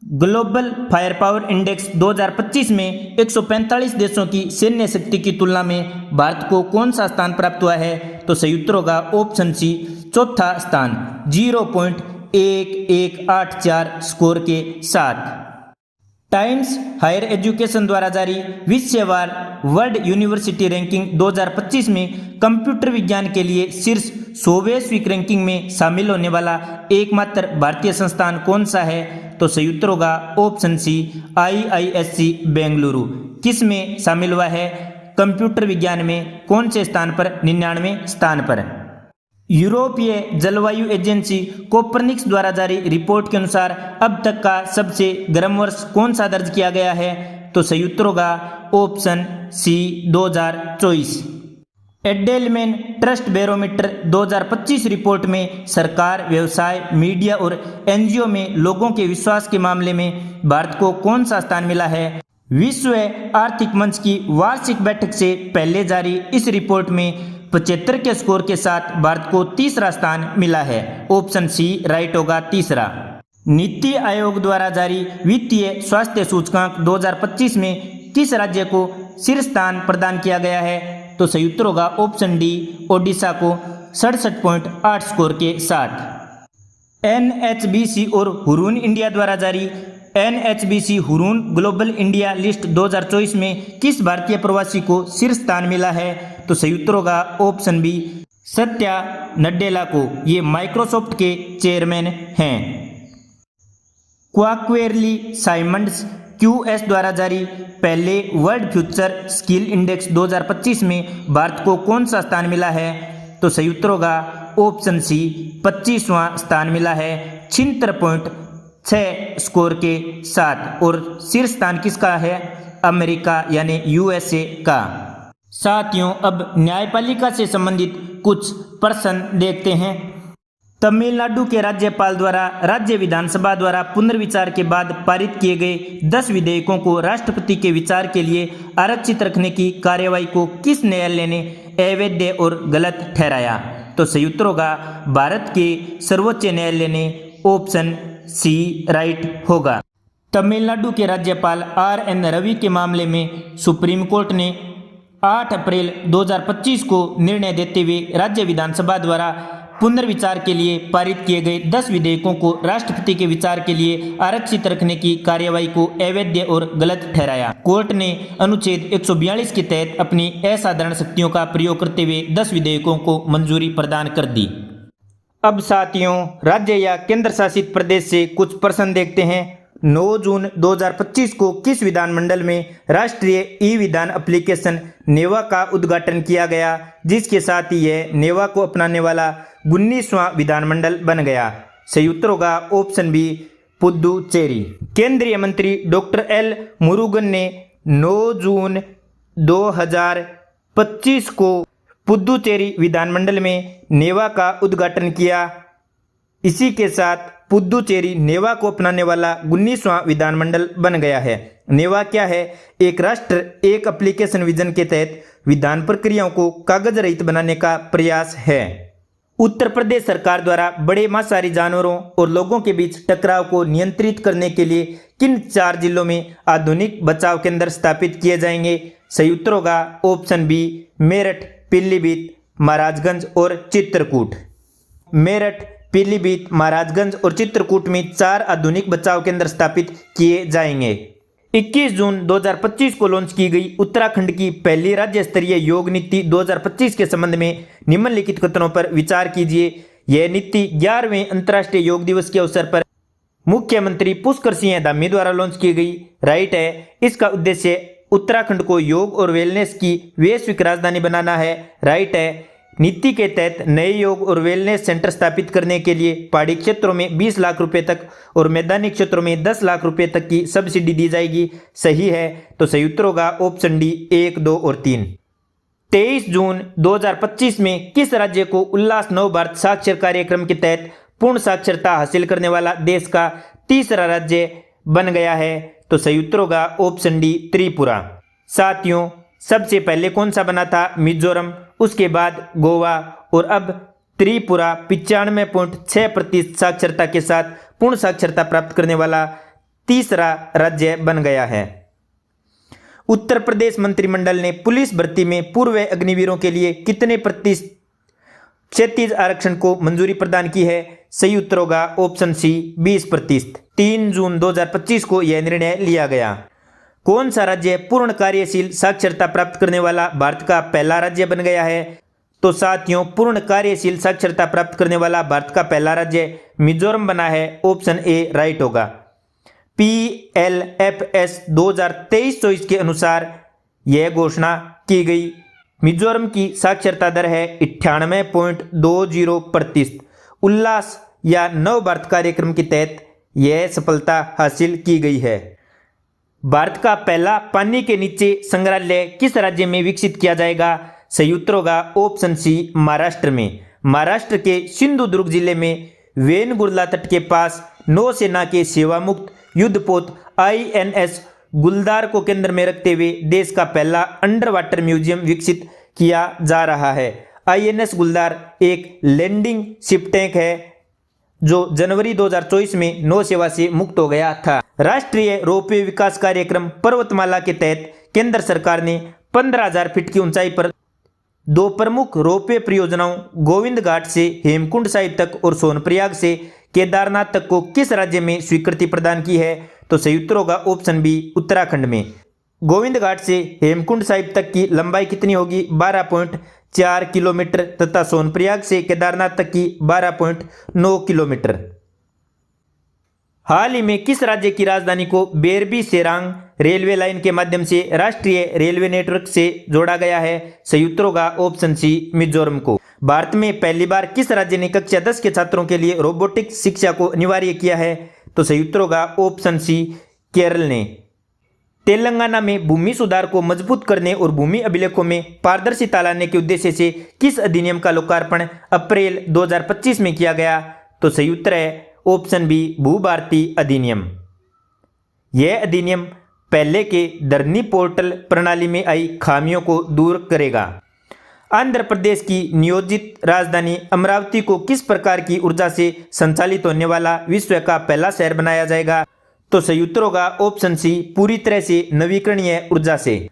ग्लोबल फायर पावर इंडेक्स 2025 में 145 देशों की सैन्य शक्ति की तुलना में भारत को कौन सा स्थान प्राप्त हुआ है? तो संयुक्त होगा ऑप्शन सी चौथा स्थान 0.1184 स्कोर के साथ। टाइम्स हायर एजुकेशन द्वारा जारी विश्ववार वर्ल्ड यूनिवर्सिटी रैंकिंग 2025 में कंप्यूटर विज्ञान के लिए शीर्ष 100 वैश्विक रैंकिंग में शामिल होने वाला एकमात्र भारतीय संस्थान कौन सा है? तो सही उत्तर होगा ऑप्शन सी IISc बेंगलुरु। किस में शामिल हुआ है? कंप्यूटर विज्ञान में कौन से स्थान पर? 99वें स्थान पर। यूरोपीय जलवायु एजेंसी कोपरनिक्स द्वारा जारी रिपोर्ट के अनुसार अब तक का सबसे गर्म वर्ष कौन सा दर्ज किया गया है? तो सही उत्तर होगा option C 2024। Edelman trust barometer 2025 report में सरकार, व्यवसाय, मीडिया और NGO में लोगों के विश्वास के मामले में भारत को कौन सा स्थान मिला है? विश्व आर्थिक मंच की वार्षिक बैठक से पहले जारी इस रिपोर्ट में 75 के स्कोर के साथ भारत को तीसरा स्थान मिला है। ऑप्शन सी राइट होगा तीसरा। नीति आयोग द्वारा जारी वित्तीय स्वास्थ्य सूचकांक 2025 में किस राज्य को शीर्ष स्थान प्रदान किया गया है? तो सही उत्तर होगा ऑप्शन डी ओडिशा को 67.8 स्कोर के साथ। NHBC और हुरून इंडिया द्वारा जारी NHBC Hurun global India list 2024 में किस भारतीय प्रवासी को शीर्ष स्थान मिला है? तो सही उत्तर होगा ऑप्शन बी सत्या नडेला को। ये माइक्रोसॉफ्ट के चेयरमैन हैं। क्वाकवेरली साइमंड्स QS द्वारा जारी पहले वर्ल्ड फ्यूचर स्किल इंडेक्स 2025 में भारत को कौन सा स्थान मिला है? तो सही उत्तर होगा ऑप्शन सी 25वां स्थान मिला है 76.6 स्कोर के साथ। और शीर्ष स्थान किसका है? अमेरिका यानी USA का। साथियों, अब न्यायपालिका से संबंधित कुछ प्रश्न देखते हैं। तमिलनाडु के राज्यपाल द्वारा राज्य विधानसभा द्वारा पुनर्विचार के बाद पारित किए गए 10 विधेयकों को राष्ट्रपति के विचार के लिए आरक्षित रखने की कार्यवाही को किस न्यायालय ने अवैध और गलत ठहराया? तो सही उत्तर होगा भारत के सर्वोच्च न्यायालय ने। ऑप्शन सी राइट होगा। तमिलनाडु के राज्यपाल RN रवि के मामले में सुप्रीम कोर्ट ने 8 अप्रैल 2025 को निर्णय देते हुए राज्य विधानसभा द्वारा पुनर्विचार के लिए पारित किए गए 10 विधेयकों को राष्ट्रपति के विचार के लिए आरक्षित रखने की कार्यवाही को अवैध और गलत ठहराया। कोर्ट ने अनुच्छेद 142 के तहत अपनी असाधारण शक्तियों का प्रयोग करते हुए 10 विधेयकों को मंजूरी प्रदान कर दी। अब साथियों, राज्य या केंद्र शासित प्रदेश से कुछ प्रश्न देखते हैं। 9 जून 2025 को किस विधानमंडल में राष्ट्रीय ई-विधान एप्लीकेशन नेवा का उद्घाटन किया गया, जिसके साथ ही यह नेवा को अपनाने वाला 19वां विधानमंडल बन गया? सही उत्तर होगा ऑप्शन बी पुदुचेरी। केंद्रीय मंत्री डॉक्टर L मुरुगन ने 9 जून 2025 को पुदुचेरी विधानमंडल में नेवा का उद्घाटन किया। इसी के साथ पुदुचेरी नेवा को अपनाने वाला 19वां विधानमंडल बन गया है। नेवा क्या है? एक राष्ट्र एक एप्लीकेशन विजन के तहत विधान प्रक्रियाओं को कागज रहित बनाने का प्रयास है। उत्तर प्रदेश सरकार द्वारा बड़े मांसाहारी जानवरों और लोगों के बीच टकराव को नियंत्रित करने के लिए किन 4 जिलों में आधुनिक बचाव केंद्र स्थापित किए जाएंगे? सही उत्तर होगा ऑप्शन बी मेरठ, पीलीभीत, महाराजगंज और चित्रकूट। मेरठ, पीलीभीत, महाराजगंज और चित्रकूट में 4 आधुनिक बचाव केंद्र स्थापित किए जाएंगे। 21 जून 2025 को लॉन्च की गई उत्तराखंड की पहली राज्य स्तरीय योग नीति 2025 के संबंध में निम्नलिखित कथनों पर विचार कीजिए। यह नीति 11वें अंतर्राष्ट्रीय योग दिवस के अवसर पर मुख्यमंत्री पुष्कर सिंह धामी द्वारा लॉन्च की गई। राइट है। इसका उद्देश्य उत्तराखंड को योग और वेलनेस की वैश्विक राजधानी बनाना है। राइट है। नीति के तहत नए योग और वेलनेस सेंटर स्थापित करने के लिए पहाड़ी क्षेत्रों में 20 लाख रुपए तक और मैदानी क्षेत्रों में 10 लाख रुपए तक की सब्सिडी दी जाएगी। सही है। तो सही उत्तर होगा ऑप्शन डी 1, 2 और 3। 23 जून 2025 में किस राज्य को उल्लास नव भारत साक्षर कार्यक्रम के तहत पूर्ण साक्षरता हासिल करने वाला देश का तीसरा राज्य बन गया है? तो सही उत्तर होगा ऑप्शन डी त्रिपुरा। साथियों, सबसे पहले कौन सा बना था? मिजोरम, उसके बाद गोवा और अब त्रिपुरा 95.6% साक्षरता के साथ पूर्ण साक्षरता प्राप्त करने वाला तीसरा राज्य बन गया है। उत्तर प्रदेश मंत्रिमंडल ने पुलिस भर्ती में पूर्व अग्निवीरों के लिए कितने प्रतिशत क्षैतिज आरक्षण को मंजूरी प्रदान की है? सही उत्तर होगा ऑप्शन सी 20%। 3 जून 2025 को यह निर्णय लिया गया। कौन सा राज्य पूर्ण कार्यशील साक्षरता प्राप्त करने वाला भारत का पहला राज्य बन गया है? तो साथियों, पूर्ण कार्यशील साक्षरता प्राप्त करने वाला भारत का पहला राज्य मिजोरम बना है। ऑप्शन ए राइट होगा। PLFS 2023-24 के अनुसार यह घोषणा की गई। मिजोरम की साक्षरता दर है 98.20%। उल्लास या नव भारत कार्यक्रम के तहत यह सफलता हासिल की गई है। भारत का पहला पानी के नीचे संग्रहालय किस राज्य में विकसित किया जाएगा? सही उत्तर होगा ऑप्शन सी महाराष्ट्र में। महाराष्ट्र के सिंधुदुर्ग जिले में वेनगुर्ला तट के पास नौसेना के सेवामुक्त युद्धपोत INS गुलदार को केंद्र में रखते हुए देश का पहला अंडर वाटर म्यूजियम विकसित किया जा रहा है। INS गुलदार एक लैंडिंग शिप टैंक है जो जनवरी 2024 में नौसेवा से मुक्त हो गया था। राष्ट्रीय रोपवे विकास कार्यक्रम पर्वतमाला के तहत केंद्र सरकार ने 15,000 फीट की ऊंचाई पर 2 प्रमुख रोपवे परियोजनाओं गोविंद घाट से हेमकुंड साहिब तक और सोनप्रयाग से केदारनाथ तक को किस राज्य में स्वीकृति प्रदान की है? तो सही उत्तर होगा ऑप्शन बी उत्तराखंड में। गोविंद घाट से हेमकुंड साहिब तक की लंबाई कितनी होगी? 12.4 किलोमीटर तथा सोनप्रयाग से केदारनाथ तक की 12.9 किलोमीटर। हाल ही में किस राज्य की राजधानी को बेरबी सेरांग रेलवे लाइन के माध्यम से राष्ट्रीय रेलवे नेटवर्क से जोड़ा गया है? सही उत्तर होगा ऑप्शन सी मिजोरम को। भारत में पहली बार किस राज्य ने कक्षा 10 के छात्रों के लिए रोबोटिक्स शिक्षा को अनिवार्य किया है? तो सही उत्तर होगा ऑप्शन सी केरल ने। तेलंगाना में भूमि सुधार को मजबूत करने और भूमि अभिलेखों में पारदर्शिता लाने के उद्देश्य से किस अधिनियम का लोकार्पण अप्रैल 2025 में किया गया? तो सही उत्तर है ऑप्शन बी भू भारती अधिनियम। यह अधिनियम पहले के धरनी पोर्टल प्रणाली में आई खामियों को दूर करेगा। आंध्र प्रदेश की नियोजित राजधानी अमरावती को किस प्रकार की ऊर्जा से संचालित होने वाला विश्व का पहला शहर बनाया जाएगा? तो सही उत्तर होगा ऑप्शन सी पूरी तरह से नवीकरणीय ऊर्जा से।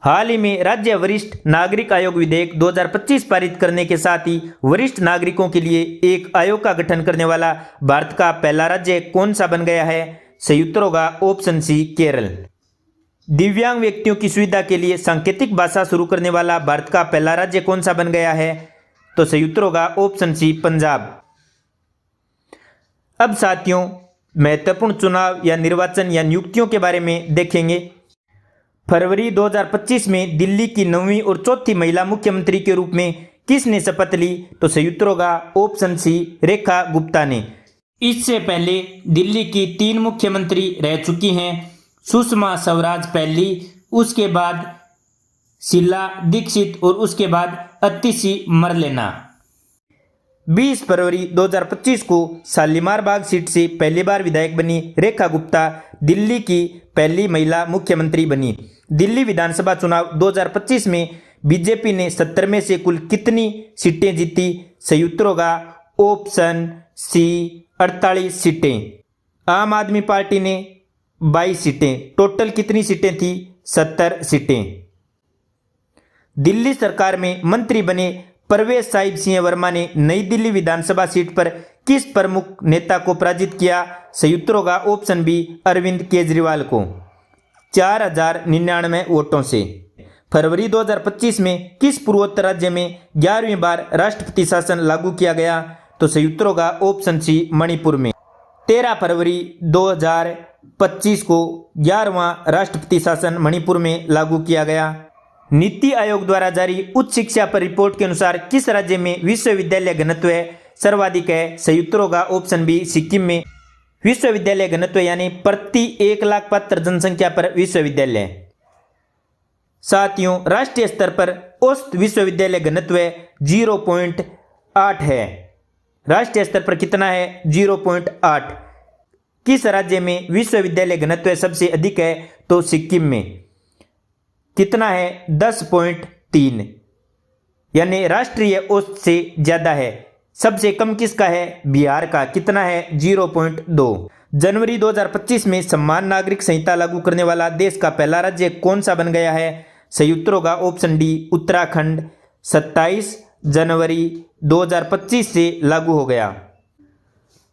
हाल ही में राज्य वरिष्ठ नागरिक आयोग विधेयक 2025 पारित करने के साथ ही वरिष्ठ नागरिकों के लिए एक आयोग का गठन करने वाला भारत का पहला राज्य कौन सा बन गया है? सही उत्तर होगा ऑप्शन सी केरल। दिव्यांग व्यक्तियों की सुविधा के लिए सांकेतिक भाषा शुरू करने वाला भारत का पहला राज्य कौन सा बन गया है? तो सही उत्तर होगा ऑप्शन सी पंजाब। अब साथियों, महत्वपूर्ण चुनाव या निर्वाचन या नियुक्तियों के बारे में देखेंगे। फरवरी 2025 में दिल्ली की 9वीं और 4थी महिला मुख्यमंत्री के रूप में किसने शपथ ली? तो सही उत्तर होगा ऑप्शन सी रेखा गुप्ता ने। इससे पहले दिल्ली की 3 मुख्यमंत्री रह चुकी हैं, सुषमा स्वराज पहली, उसके बाद शीला दीक्षित और उसके बाद अतिशी मरलेना। 20 फरवरी 2025 को शालीमार बाग सीट से पहली बार विधायक बनी रेखा गुप्ता दिल्ली की पहली महिला मुख्यमंत्री बनी। दिल्ली विधानसभा चुनाव 2025 में बीजेपी ने 70 में से कुल कितनी सीटें जीती? सही उत्तर होगा ऑप्शन सी 48 सीटें। आम आदमी पार्टी ने 22 सीटें। टोटल कितनी सीटें थी? 70 सीटें। दिल्ली सरकार में मंत्री बने परवेश साहिब सिंह वर्मा ने नई दिल्ली विधानसभा सीट पर किस प्रमुख नेता को पराजित किया? सही उत्तर होगा ऑप्शन बी अरविंद केजरीवाल को 4099 वोटों से। फरवरी 2025 में किस पूर्वोत्तर राज्य में 11वीं बार राष्ट्रपति शासन लागू किया गया? तो सही उत्तर होगा ऑप्शन सी मणिपुर में। 13 फरवरी 2025 को 11वां राष्ट्रपति शासन मणिपुर में लागू किया गया। नीति आयोग द्वारा जारी उच्च शिक्षा पर रिपोर्ट के अनुसार किस राज्य में विश्वविद्यालय घनत्व सर्वाधिक है? सही उत्तर होगा औप्शन बी सिक्किम में। विश्वविद्यालय घनत्व यानी प्रति 1 लाख पात्र जनसंख्या पर विश्वविद्यालय। साथियों, राष्ट्रीय स्तर पर औसत विश्वविद्यालय घनत्व 0.8 है। राष्ट्रीय स्तर पर कितना है? 0.8। किस राज्य में विश्वविद्यालय घनत्व सबसे अधिक है? तो सिक्किम में। कितना है? 10.3, यानी राष्ट्रीय औसत से ज्यादा है। सबसे कम किसका है? बिहार का। कितना है? 0.2। जनवरी 2025 में सम्मान नागरिक संहिता लागू करने वाला देश का पहला राज्य कौन सा बन गया है? सही उत्तर होगा ऑप्शन डी उत्तराखंड। 27 जनवरी 2025 से लागू हो गया।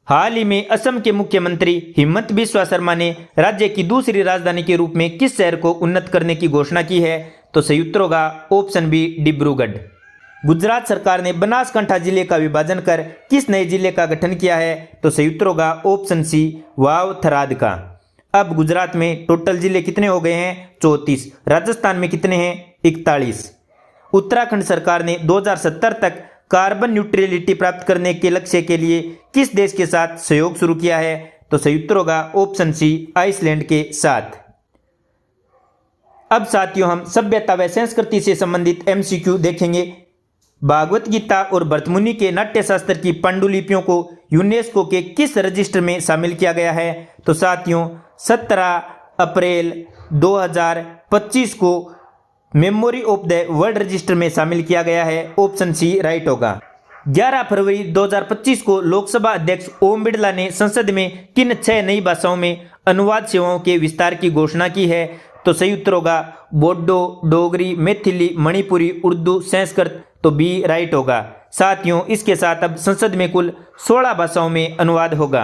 हाल ही में असम के मुख्यमंत्री हिमंत बिस्वा शर्मा ने राज्य की दूसरी राजधानी के रूप में किस शहर को उन्नत करने की घोषणा की है? तो सही उत्तर होगा ऑप्शन बी डिब्रूगढ़। गुजरात सरकार ने बनासकांठा जिले का विभाजन कर किस नए जिले का गठन किया है? तो सही उत्तर होगा ऑप्शन सी वाव थराद का। अब गुजरात में टोटल जिले कितने हो गए हैं? 34। राजस्थान में कितने हैं? 41। उत्तराखंड सरकार ने 2070 तक कार्बन न्यूट्रलिटी प्राप्त करने के लक्ष्य के लिए किस देश के साथ सहयोग शुरू किया है? तो सही उत्तर होगा ऑप्शन सी आइसलैंड के साथ। अब साथियों हम सभ्यता व संस्कृति से संबंधित MCQ देखेंगे। भागवत गीता और भरतमुनि के नाट्यशास्त्र की पांडुलिपियों को यूनेस्को के किस रजिस्टर में शामिल किया गया है? तो साथियों 17 अप्रैल 2025 को memory of the world register में शामिल किया गया है। ऑप्शन सी राइट होगा। 11 फरवरी 2025 को लोकसभा अध्यक्ष ओम बिड़ला ने संसद में किन 6 नई भाषाओं में अनुवाद सेवाओं के विस्तार की घोषणा की है? तो सही उत्तर होगा बोडो, डोगरी, मैथिली, मणिपुरी, उर्दू, संस्कृत। तो बी राइट होगा। साथियों इसके साथ अब संसद में कुल 16 भाषाओं में अनुवाद होगा।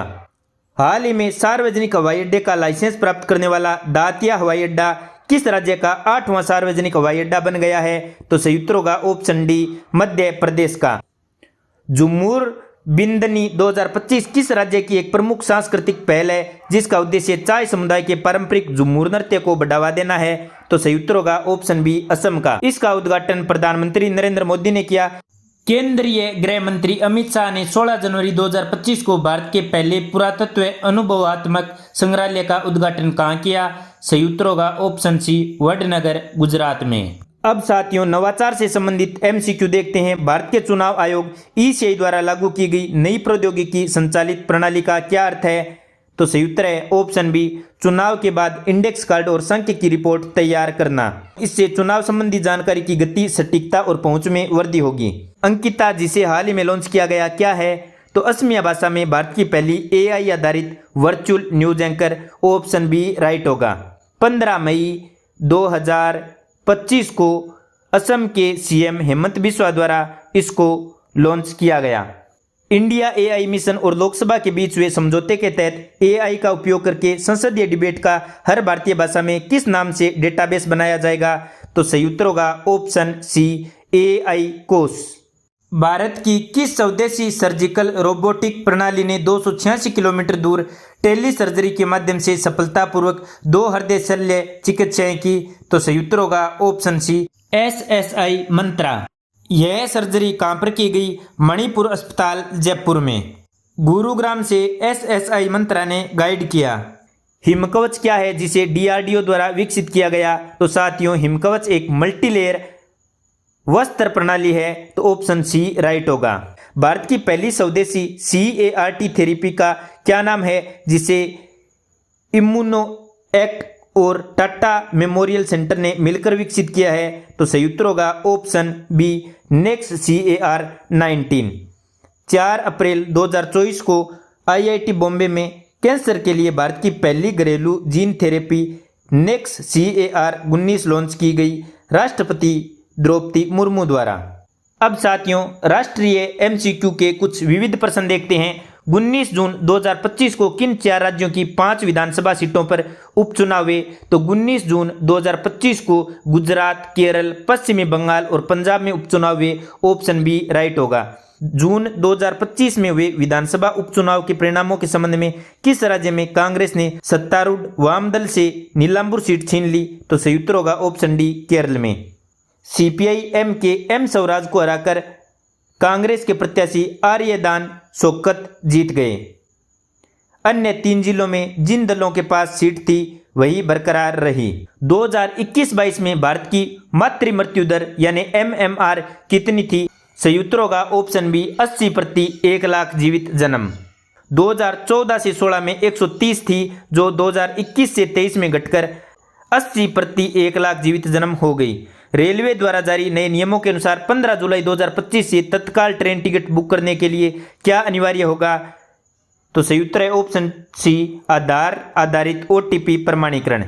हाल ही में सार्वजनिक हवाई अड्डे का लाइसेंस प्राप्त करने वाला दातिया हवाई अड्डा किस राज्य का 8वां सार्वजनिक हवाई अड्डा बन गया है? तो सही उत्तर होगा ऑप्शन डी मध्य प्रदेश का। झुम्मूर बिंदनी 2025 किस राज्य की एक प्रमुख सांस्कृतिक पहल है जिसका उद्देश्य चाय समुदाय के पारंपरिक झुम्मूर नृत्य को बढ़ावा देना है? तो सही उत्तर होगा ऑप्शन बी असम का। इसका उद्घाटन प्रधानमंत्री नरेंद्र मोदी ने किया। केंद्रीय गृह मंत्री अमित शाह ने 16 जनवरी 2025 को भारत के पहले पुरातत्व अनुभवात्मक संग्रहालय का उद्घाटन कहाँ किया? सही उत्तर होगा ऑप्शन सी वडनगर गुजरात में। अब साथियों नवाचार से संबंधित MCQ देखते हैं। भारत के चुनाव आयोग ECI द्वारा लागू की गई नई प्रौद्योगिकी संचालित प्रणाली का क्या अर्थ है? तो सही उत्तर है ऑप्शन बी चुनाव के बाद इंडेक्स कार्ड और सांख्यिकी रिपोर्ट तैयार करना। इससे चुनाव संबंधी जानकारी की गति, सटीकता और पहुंच में वृद्धि होगी। अंकिता जिसे हाल ही में लॉन्च किया गया क्या है? तो असमिया भाषा में भारत की पहली AI आधारित virtual news anchor. Option B right होगा। 15 मई 2025 को असम के CM हेमंत बिस्वा द्वारा इसको लॉन्च किया गया। इंडिया AI मिशन और लोकसभा के बीच हुए समझौते के तहत AI का उपयोग करके संसदीय डिबेट का हर भारतीय भाषा में किस नाम से डेटाबेस बनाया जाएगा? तो सही उत्तर होगा ऑप्शन सी AI कोष। भारत की किस स्वदेशी सर्जिकल रोबोटिक प्रणाली ने 286 किलोमीटर दूर टेली सर्जरी के माध्यम से सफलतापूर्वक 2 हृदय शल्य चिकित्साएं की? तो सही उत्तर होगा ऑप्शन सी SSI मंत्रा। यह सर्जरी कहाँ पर की गई? मणिपुर अस्पताल जयपुर में। गुरुग्राम से SSI मंत्रा ने गाइड किया। हिमकवच क्या है जिसे DRDO द्वारा विकसित किया गया? तो साथियों हिमकवच एक मल्टीलेयर वस्त्र प्रणाली है। तो ऑप्शन सी राइट होगा। भारत की पहली स्वदेशी CAR-T थेरेपी का क्या नाम है जिसे इम्यूनो एक्ट और टाटा मेमोरियल सेंटर ने मिलकर विकसित किया है? तो सही उत्तर होगा ऑप्शन बी नेक्स्ट CAR-19। 4 अप्रैल 2024 को IIT बॉम्बे में कैंसर के लिए भारत की पहली घरेलू gene therapy next CAR-19 launch की गई राष्ट्रपति द्रौपदी मुर्मू द्वारा। अब साथियों राष्ट्रीय MCQ के कुछ विविध प्रश्न देखते हैं। 19 जून 2025 को किन 4 राज्यों की 5 विधानसभा सीटों पर उपचुनाव हुए? तो 19 जून 2025 को गुजरात, केरल, पश्चिमी बंगाल और पंजाब में उपचुनाव हुए। ऑप्शन बी राइट होगा। जून 2025 में हुए विधानसभा उपचुनाव के परिणामों के संबंध में किस राज्य में कांग्रेस ने सत्तारूढ़ वाम दल से नीलांबूर सीट छीन ली? तो सही उत्तर होगा ऑप्शन डी केरल में। CPI-M के M स्वराज को हराकर कांग्रेस के प्रत्याशी आर्यदान शौकत जीत गए। अन्य 3 जिलों में जिन दलों के पास सीट थी वही बरकरार रही। 2021-22 में भारत की मातृ मृत्यु दर यानी MMR कितनी थी? सही उत्तर होगा ऑप्शन बी 80 प्रति 1 लाख जीवित जन्म। 2014 से 16 में 130 थी जो 2021 से 23 में घटकर 80 प्रति 1 लाख जीवित जन्म हो गई। रेलवे द्वारा जारी नए नियमों के अनुसार 15 जुलाई 2025 से तत्काल ट्रेन टिकट बुक करने के लिए क्या अनिवार्य होगा? तो सही उत्तर है ऑप्शन सी आधार आधारित OTP प्रमाणीकरण।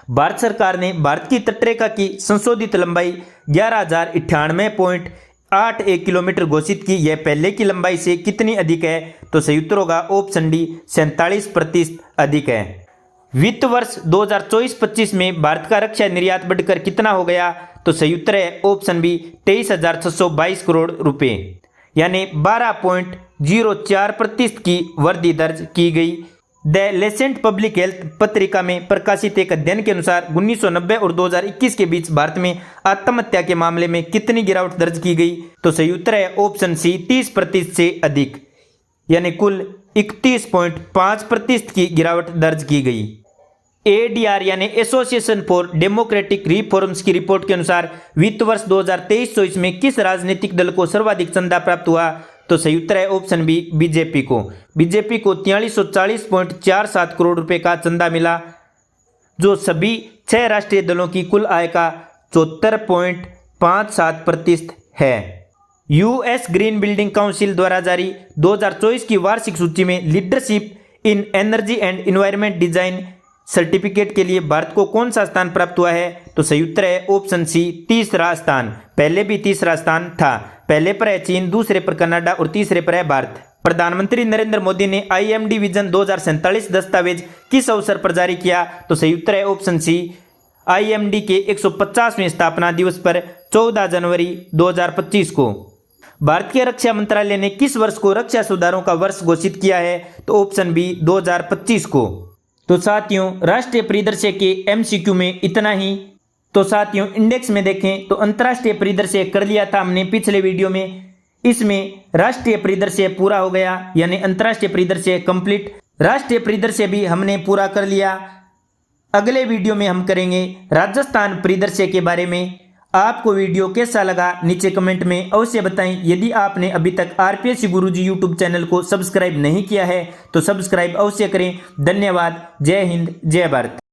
भारत सरकार ने भारत की तटरेखा की संशोधित लंबाई 11,098 1 किलोमीटर घोषित की, यह पहले की लंबाई से कितनी अधिक है? तो सही उत्तर होगा ऑप्शन डी 47% अधिक है। वित्त वर्ष 2024-25 में भारत का रक्षा निर्यात बढ़कर कितना हो गया? तो सही उत्तर है ऑप्शन बी 23,622 करोड़ रुपए, यानी 12.04% की वृद्धि दर्ज की गई। द लेसेंट पब्लिक हेल्थ पत्रिका में प्रकाशित एक अध्ययन के अनुसार 1990 और 2021 के बीच भारत में आत्महत्या के मामले में कितनी गिरावट दर्ज की गई? तो सही उत्तर है ऑप्शन सी 30% से अधिक, यानी कुल 31.5% की गिरावट दर्ज की गई। ADR यानी एसोसिएशन फॉर डेमोक्रेटिक रिफॉर्म्स की रिपोर्ट के अनुसार वित्त वर्ष 2023-24 में किस राजनीतिक दल को सर्वाधिक चंदा प्राप्त हुआ? तो सही उत्तर है ऑप्शन बी बीजेपी को। बीजेपी को 4340.47 करोड़ रुपए का चंदा मिला, जो सभी 6 राष्ट्रीय दलों की कुल आय का 74.57% है। US ग्रीन बिल्डिंग काउंसिल द्वारा जारी 2024 की वार्षिक सूची में leadership in energy and environment design certificate के लिए भारत को कौन सा स्थान प्राप्त हुआ है? तो सही उत्तर है ऑप्शन सी तीसरा स्थान। पहले भी तीसरा स्थान था, पहले पर है चीन, दूसरे पर कनाडा और तीसरे पर है भारत। प्रधानमंत्री नरेंद्र मोदी ने IMD विजन 2047 दस्तावेज किस अवसर पर जारी किया? तो सही उत्तर है ऑप्शन सी IMD के 150वें स्थापना दिवस पर 14 जनवरी 2025 को। भारत के रक्षा मंत्रालय ने किस वर्ष को रक्षा सुधारों का वर्ष घोषित किया है? तो ऑप्शन बी 2025 को। तो साथियों, राष्ट्रीय परिदृश्य के MCQ में इतना ही। तो साथियों, इंडेक्स में देखें तो अंतर्राष्ट्रीय परिदृश्य कर लिया था हमने पिछले वीडियो में, इसमें राष्ट्रीय परिदृश्य पूरा हो गया, यानी अंतर्राष्ट्रीय परिदृश्य कंप्लीट। राष्ट्रीय परिदृश्य भी हमने पूरा कर लिया। अगले वीडियो में हम करेंगे राजस्थान परिदृश्य के बारे में। आपको वीडियो कैसा लगा नीचे कमेंट में अवश्य बताएं। यदि आपने अभी तक RPSC गुरुजी यूट्यूब चैनल को सब्सक्राइब नहीं किया है तो सब्सक्राइब अवश्य करें। धन्यवाद। जय हिंद, जय भारत।